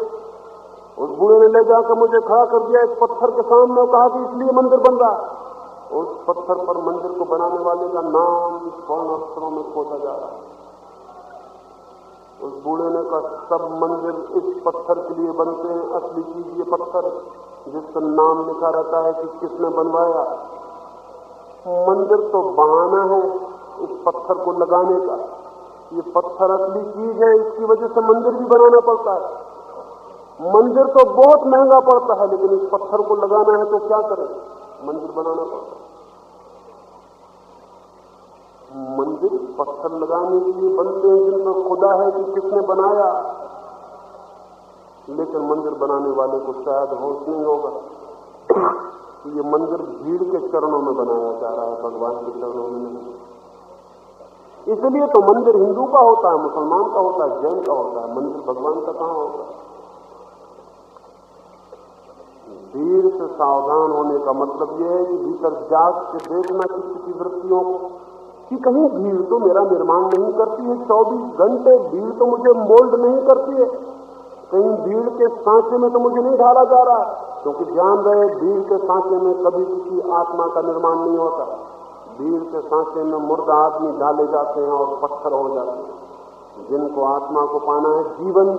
Speaker 1: उस बूढ़े ने ले जाकर मुझे खड़ा कर दिया एक पत्थर के सामने और कहा कि इसलिए मंदिर बन रहा है। उस पत्थर पर मंदिर को बनाने वाले का नाम स्वर्ण अक्षरों में खोदा जा रहा है। उस बूढ़े ने कहा सब मंदिर इस पत्थर के लिए बनते हैं, असली चीज ये पत्थर जिस पर नाम लिखा रहता है कि किसने बनवाया। मंदिर तो बहाना है इस पत्थर को लगाने का, ये पत्थर असली चीज है, इसकी वजह से मंदिर भी बनाना पड़ता है। मंदिर तो बहुत महंगा पड़ता है, लेकिन इस पत्थर को लगाना है तो क्या करें, मंदिर बनाना पड़ता है। मंदिर पत्थर लगाने के लिए बनते हैं जिन पर खुदा है कि किसने बनाया, लेकिन मंदिर बनाने वाले को शायद होश नहीं होगा कि ये मंदिर भीड़ के चरणों में बनाया जा रहा है, भगवान के चरणों में नहीं। इसलिए तो मंदिर हिंदू का होता है, मुसलमान का होता है, जैन का होता है, मंदिर भगवान का कहां होता है। भीड़ से सावधान होने का मतलब यह है कि भीतर जाग के देखना चित्त की वृत्तियों को कि कहीं भीड़ तो मेरा निर्माण नहीं करती है, 24 घंटे भीड़ तो मुझे मोल्ड नहीं करती है, कहीं भीड़ के सांचे में तो मुझे नहीं ढाला जा रहा है। क्योंकि ध्यान रहे भीड़ के सांचे में कभी किसी आत्मा का निर्माण नहीं होता। भीड़ के सांचे में मुर्दा आदमी डाले जाते हैं और पत्थर हो जाते हैं। जिनको आत्मा को पाना है जीवन,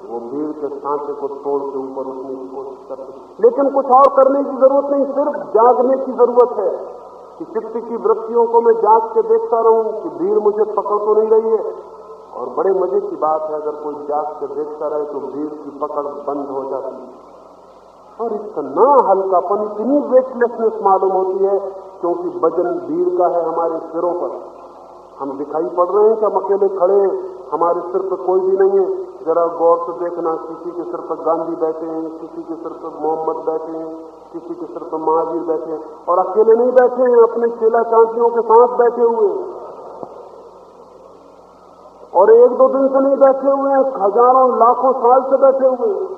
Speaker 1: वो भीड़ के सांचे को तोड़ के ऊपर उठने की कोशिश करते हैं। लेकिन कुछ और करने की जरूरत नहीं, सिर्फ जागने की जरूरत है कि चित्त की वृत्तियों को मैं जाग के देखता रहूं कि भीड़ मुझे पकड़ तो नहीं रही है। और बड़े मजे की बात है, अगर कोई जाग के देखता रहे तो भीड़ की पकड़ बंद हो जाती है और इतना हल्कापन, इतनी वेटलेसनेस मालूम होती है, क्योंकि वजन भीड़ का है हमारे सिरों पर। हम दिखाई पड़ रहे हैं कि हम अकेले खड़े हैं, हमारे सिर पर कोई भी नहीं है। जरा गौर से देखना, किसी के सिर पर गांधी बैठे हैं, किसी के सिर पर मोहम्मद बैठे हैं, किसी के सिर पर महावीर बैठे हैं, और अकेले नहीं बैठे हैं, अपने चेला चांटियों के साथ बैठे हुए हैं। और 1-2 दिन से नहीं बैठे हुए हैं, हजारों लाखों साल से बैठे हुए हैं।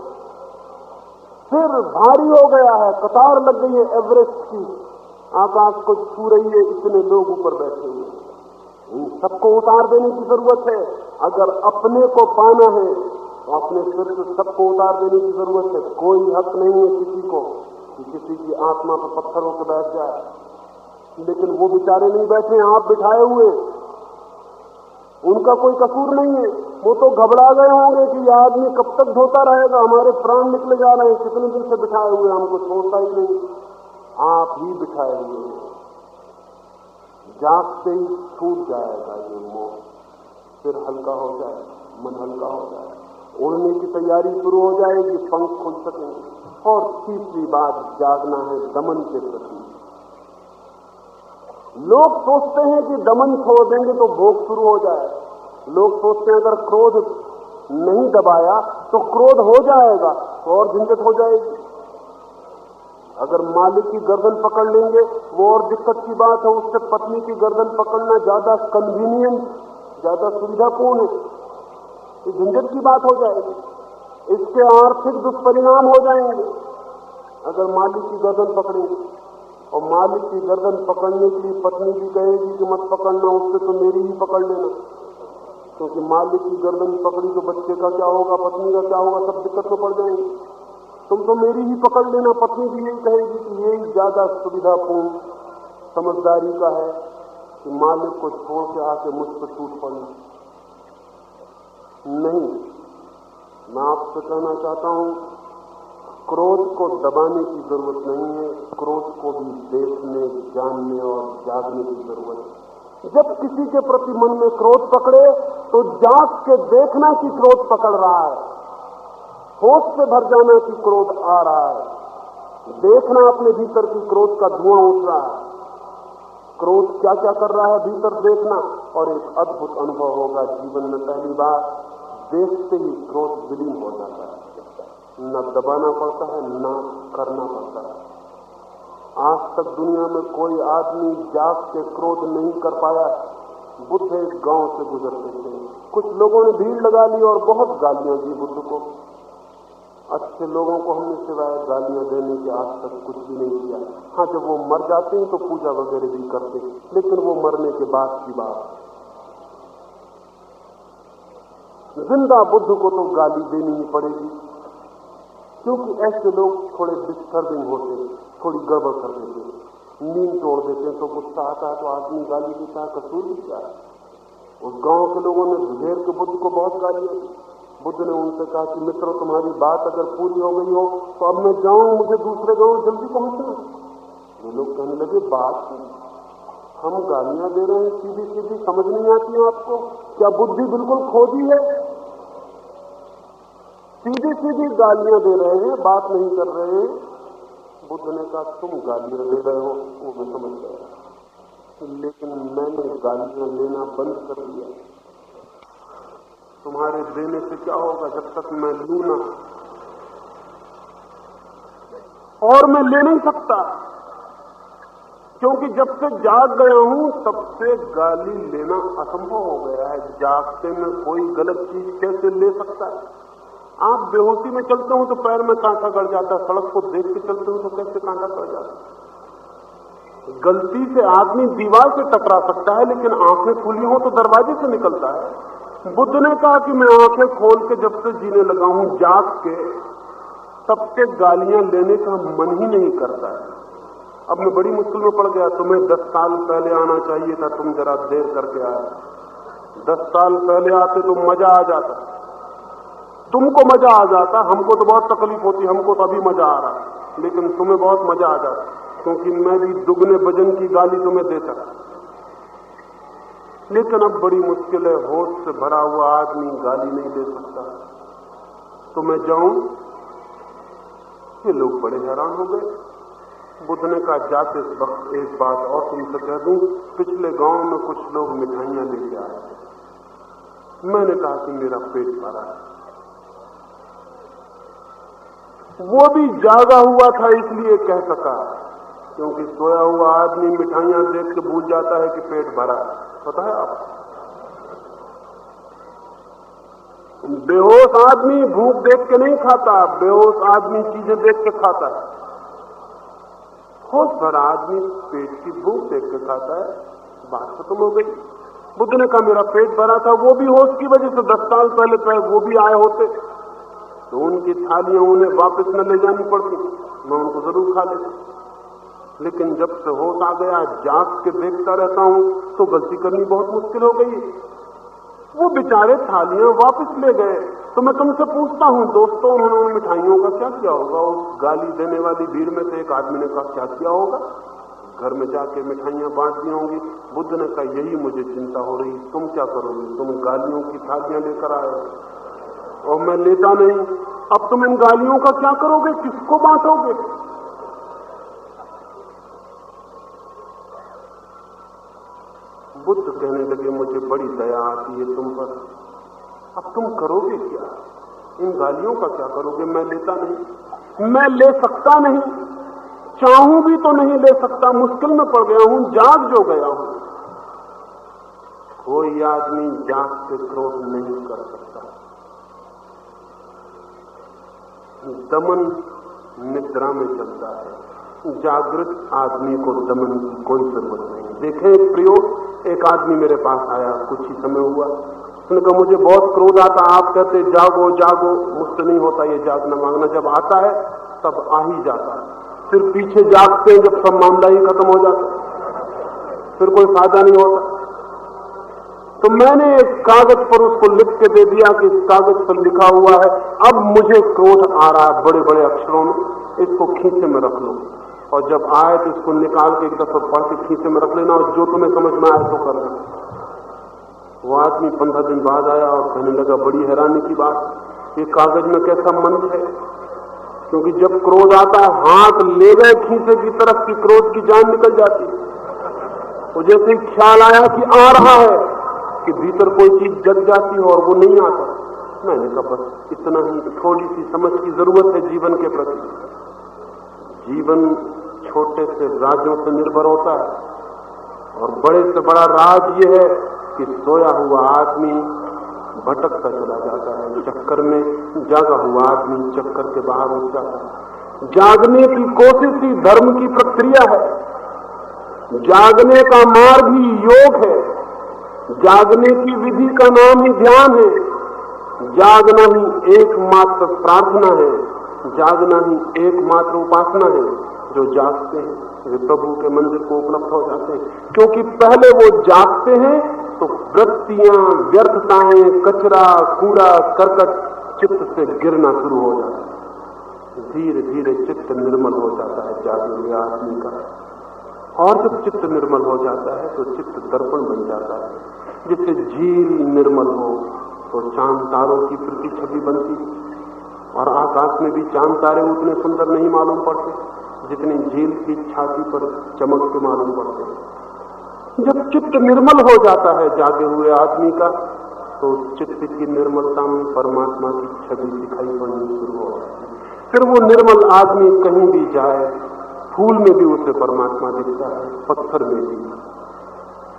Speaker 1: सिर भारी हो गया है, कतार लग गई है एवरेस्ट की, आकाश को छू रही है, इतने लोग ऊपर बैठे हुए हैं। इन सबको उतार देने की जरूरत है। अगर अपने को पाना है तो अपने सिर से सबको उतार देने की जरूरत है। कोई हक नहीं है किसी को कि किसी की आत्मा पर पत्थर होकर बैठ जाए। लेकिन वो बेचारे नहीं बैठे हैं, आप बिठाए हुए, उनका कोई कसूर नहीं है। वो तो घबरा गए होंगे कि यह आदमी कब तक धोता रहेगा, हमारे प्राण निकले जा रहे हैं, कितने दिन से बिठाए हुए, हमको छोड़ता ही नहीं। आप ही बिठाए हुए हैं। जागते ही छूट जाएगा ये मोह, फिर हल्का हो जाएगा, मन हल्का हो जाएगा, उड़ने की तैयारी शुरू हो जाएगी, पंख खुल सकेंगे। और तीसरी बात, जागना है दमन के प्रति। लोग सोचते हैं कि दमन छोड़ देंगे तो भोग शुरू हो जाए। लोग सोचते हैं अगर क्रोध नहीं दबाया तो क्रोध हो जाएगा तो और झंझट हो जाएगी। अगर मालिक की गर्दन पकड़ लेंगे वो और दिक्कत की बात है, उससे पत्नी की गर्दन पकड़ना ज्यादा कन्वीनियंट, ज्यादा सुविधापूर्ण है, ये झंझट की बात हो जाएगी। इसके आर्थिक दुष्परिणाम हो जाएंगे अगर मालिक की गर्दन पकड़ेंगे। और मालिक की गर्दन पकड़ने के लिए पत्नी भी कहेगी कि मत पकड़ना, उससे तो मेरी ही पकड़ लेना, क्योंकि मालिक की गर्दन पकड़ी तो बच्चे का क्या होगा, पत्नी का क्या होगा, सब दिक्कत में पड़ जाएंगे। तुम तो मेरी ही पकड़ लेना। पत्नी भी यही कहेगी कि यही ज्यादा सुविधापूर्ण समझदारी का है कि मालिक को छोड़ के आके मुझ पर टूट पड़ना। नहीं, मैं आपसे कहना चाहता हूं, क्रोध को दबाने की जरूरत नहीं है, क्रोध को भी देखने, जानने और जागने की जरूरत है। जब किसी के प्रति मन में क्रोध पकड़े तो जाग के देखना कि क्रोध पकड़ रहा है, होश से भर जाना कि क्रोध आ रहा है, देखना अपने भीतर की क्रोध का धुआं उठ रहा है, क्रोध क्या क्या कर रहा है भीतर देखना, और एक अद्भुत अनुभव होगा जीवन में। पहली बार देखते ही क्रोध विलीन हो जाता है, न दबाना पड़ता है, न करना पड़ता है। आज तक दुनिया में कोई आदमी जाग के क्रोध नहीं कर पाया। बुद्ध एक गांव से गुजरते थे, कुछ लोगों ने भीड़ लगा ली और बहुत गालियां दी बुद्ध को। अच्छे लोगों को हमने सिवाय गालियां देने के आज तक कुछ भी नहीं किया। हाँ, जब वो मर जाते हैं तो पूजा वगैरह भी करते, लेकिन वो मरने के बाद की बात। जिंदा बुद्ध को तो गाली देनी ही पड़ेगी। क्योंकि ऐसे लोग थोड़े डिस्टर्बिंग होते, थोड़ी गड़बड़ कर देते, नींद तोड़ देते हैं। तो गुस्सा आता है तो आदमी गाली देता है, कसूर भी क्या है। उस गांव के लोगों ने घेर के बुद्ध को बहुत गालियां दी। बुद्ध ने उनसे कहा कि मित्रों, तुम्हारी बात अगर पूरी हो गई हो तो अब मैं जाऊं, मुझे दूसरे गांव जल्दी पहुंचना। वो लोग कहने लगे, बात हम गालियां दे रहे हैं सीधी सीधी, समझ नहीं आती है आपको? क्या बुद्धि बिल्कुल खो दी है? सीधी सीधी गालियां दे रहे हैं, बात नहीं कर रहे हैं। बुद्ध ने कहा, तुम गालियां दे रहे हो, वो मैं समझ गया, लेकिन मैंने गालियां लेना बंद कर दिया। तुम्हारे देने से क्या होगा जब तक मैं लूं ना, और मैं ले नहीं सकता, क्योंकि जब से जाग गया हूं तब से गाली लेना असंभव हो गया है। जागते में कोई गलत चीज कैसे ले सकता है? आप बेहोशी में चलते हो तो पैर में कांटा गड़ जाता है, सड़क को देख के चलते हो तो कैसे कांटा गड़ जाता है? गलती से आदमी दीवार से टकरा सकता है, लेकिन आंखें खुली हो तो दरवाजे से निकलता है। बुद्ध ने कहा कि मैं आंखें खोल के जब से जीने लगा हूं, जाग के, तब से गालियां लेने का मन ही नहीं करता है। अब मैं बड़ी मुश्किल में पड़ गया। तुम्हें 10 साल पहले आना चाहिए था, तुम जरा देर करके आए। 10 साल पहले आते तो मजा आ जाता, तुमको मजा आ जाता, हमको तो बहुत तकलीफ होती, हमको तो अभी मजा आ रहा, लेकिन तुम्हें बहुत मजा आ जाता, क्योंकि मैं भी दुगने वजन की गाली तुम्हें देता। लेकिन अब बड़ी मुश्किल है, होश से भरा हुआ आदमी गाली नहीं दे सकता। तो मैं जाऊं? ये लोग बड़े हैरान हो गए। बुद्ध ने कहा, जाते वक्त एक बात और तुमसे कह दूं, पिछले गांव में कुछ लोग मिठाइयां लेके आए थे। मैंने कहा कि मेरा पेट भरा है। वो भी जागा हुआ था इसलिए कह सका, क्योंकि सोया हुआ आदमी मिठाइयां देख के भूल जाता है कि पेट भरा है। पता है आप, बेहोश आदमी भूख देख के नहीं खाता, बेहोश आदमी चीजें देख के खाता है। होश भरा आदमी पेट की भूख देख के खाता है। बात खत्म हो गई। बुद्ध ने कहा, मेरा पेट भरा था। वो भी होश की वजह से 10 साल पहले वो भी आए होते तो उनकी थालियां उन्हें वापस न ले जानी पड़ती, मैं उनको जरूर खा लेता। लेकिन जब से होश आ गया, जाग के देखता रहता हूं, तो गलती करनी बहुत मुश्किल हो गई। वो बेचारे थालियां वापस ले गए। तो मैं तुमसे पूछता हूं दोस्तों, उन्होंने उन मिठाइयों का क्या किया होगा? उस गाली देने वाली भीड़ में से एक आदमी ने कहा, क्या किया होगा? घर में जाके मिठाइयां बांट दी होंगी। बुद्ध ने कहा, यही मुझे चिंता हो रही, तुम क्या करोगे? तुम गालियों की थालियां लेकर आए और मैं लेता नहीं। अब तुम इन गालियों का क्या करोगे? किसको बांटोगे? बुद्ध कहने लगे, मुझे बड़ी दया आती है तुम पर, अब तुम करोगे क्या? इन गालियों का क्या करोगे? मैं लेता नहीं, मैं ले सकता नहीं, चाहूं भी तो नहीं ले सकता, मुश्किल में पड़ गया हूं, जाग जो गया हूं। कोई आदमी जाग के क्रोध नहीं कर सकता। दमन निद्रा में चलता है, जागृत आदमी को दमन की कोई जरूरत नहीं। देखें एक प्रयोग, एक आदमी मेरे पास आया, कुछ ही समय हुआ। उसने कहा, मुझे बहुत क्रोध आता, आप कहते जागो जागो, मुझसे नहीं होता ये जागना मांगना। जब आता है तब आ ही जाता है, फिर पीछे जागते हैं जब सब मामला ही खत्म हो जाता है, फिर कोई फायदा नहीं होता। तो मैंने एक कागज पर उसको लिख के दे दिया कि इस कागज पर लिखा हुआ है, अब मुझे क्रोध आ रहा है बड़े बड़े अक्षरों में, इसको खींचे में रख लो, और जब आए तो इसको निकाल के एक दफा पढ़ के खींचे में रख लेना, और जो तुम्हें समझ में आए तो करना। वो आदमी 15 दिन बाद आया और कहने लगा, बड़ी हैरानी की बात, ये कागज में कैसा मंत्र है, क्योंकि जब क्रोध आता है हाथ ले गए खींचे की तरफ की क्रोध की जान निकल जाती है। तो जैसे ख्याल आया कि आ रहा है कि भीतर कोई चीज जग जाती है और वो नहीं आता। मैंने कहा, बस इतना ही, थोड़ी सी समझ की जरूरत है जीवन के प्रति। जीवन छोटे से राजों से निर्भर होता है, और बड़े से बड़ा राज ये है कि सोया हुआ आदमी भटकता चला जाता है चक्कर में, जागा हुआ आदमी चक्कर के बाहर उठ जाता है। जागने की कोशिश ही धर्म की प्रक्रिया है, जागने का मार्ग ही योग है, जागने की विधि का नाम ही ध्यान है, जागना ही एकमात्र प्रार्थना है, जागना ही एकमात्र उपासना है। जो जागते हैं वे प्रभु के मंदिर को उपलब्ध हो जाते हैं, क्योंकि पहले वो जागते हैं तो वृत्तियां, व्यर्थताएं, कचरा, कूड़ा, करकट चित्त से गिरना शुरू हो जाता है। धीरे धीरे चित्त निर्मल हो जाता है जागे हुए आदमी का। और जब चित्त निर्मल हो जाता है तो चित्त दर्पण बन जाता है। जिससे झील निर्मल हो तो चांद तारों की प्रति छवि बनती, और आकाश में भी चांद तारे उतने सुंदर नहीं मालूम पड़ते जितने झील की छाती पर चमक के मालूम पड़ते। जब चित्त निर्मल हो जाता है जागे हुए आदमी का तो चित्त की निर्मलता में परमात्मा की छवि दिखाई पड़नी शुरू हो जाती है। फिर वो निर्मल आदमी कहीं भी जाए, फूल में भी उसे परमात्मा दिखता है, पत्थर में भी,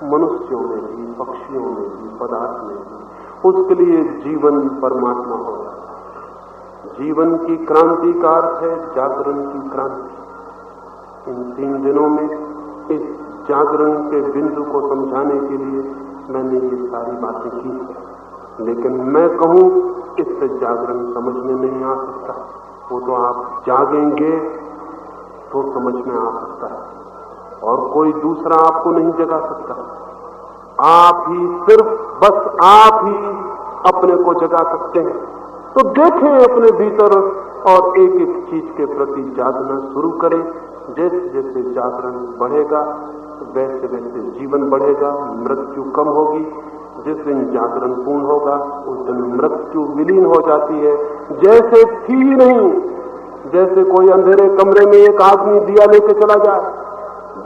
Speaker 1: मनुष्यों में भी, पक्षियों में भी, पदार्थ में भी। उसके लिए जीवन परमात्मा हो जाता है। जीवन की क्रांति का अर्थ है जागरण की क्रांति। इन 3 दिनों में इस जागरण के बिंदु को समझाने के लिए मैंने ये सारी बातें की, लेकिन मैं कहूं इससे जागरण समझ में नहीं आ सकता। वो तो आप जागेंगे तो समझ में आ सकता है, और कोई दूसरा आपको नहीं जगा सकता। आप ही, सिर्फ बस आप ही अपने को जगा सकते हैं। तो देखें अपने भीतर और एक एक चीज के प्रति जागना शुरू करें। जैसे जैसे जागरण बढ़ेगा वैसे वैसे जीवन बढ़ेगा, मृत्यु कम होगी। जिस दिन जागरण पूर्ण होगा उस दिन मृत्यु विलीन हो जाती है, जैसे थी ही नहीं। जैसे कोई अंधेरे कमरे में एक आदमी दिया लेके चला जाए,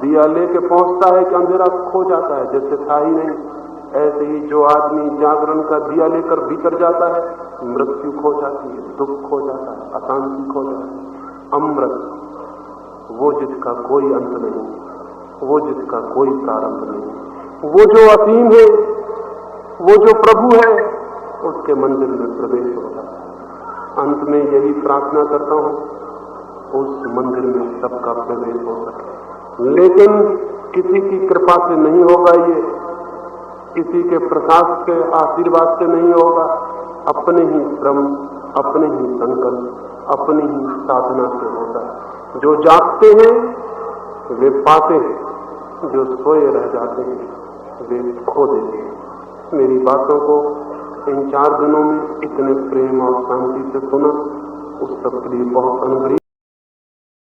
Speaker 1: दिया लेके पहुंचता है कि अंधेरा खो जाता है, जैसे था ही नहीं। ऐसे ही जो आदमी जागरण का दिया लेकर भीतर जाता है, मृत्यु खो जाती है, दुख खो जाता है, अशांति खो जाती है। अमृत वो जिसका कोई अंत नहीं, वो जिसका कोई प्रारंभ नहीं, वो जो असीम है, वो जो प्रभु है, उसके मंदिर में प्रवेश होता है। अंत में यही प्रार्थना करता हूं उस मंदिर में सबका प्रवेश हो सके। लेकिन किसी की कृपा से नहीं होगा, ये किसी के प्रसाद के आशीर्वाद से नहीं होगा। अपने ही श्रम, अपने ही संकल्प, अपनी ही साधना से होता है। जो जागते हैं वे पाते हैं, जो सोए रह जाते हैं वे खो देते हैं। मेरी बातों को इन 4 दिनों में इतने प्रेम और शांति से सुना, उस सब के लिए बहुत अनुग्रह।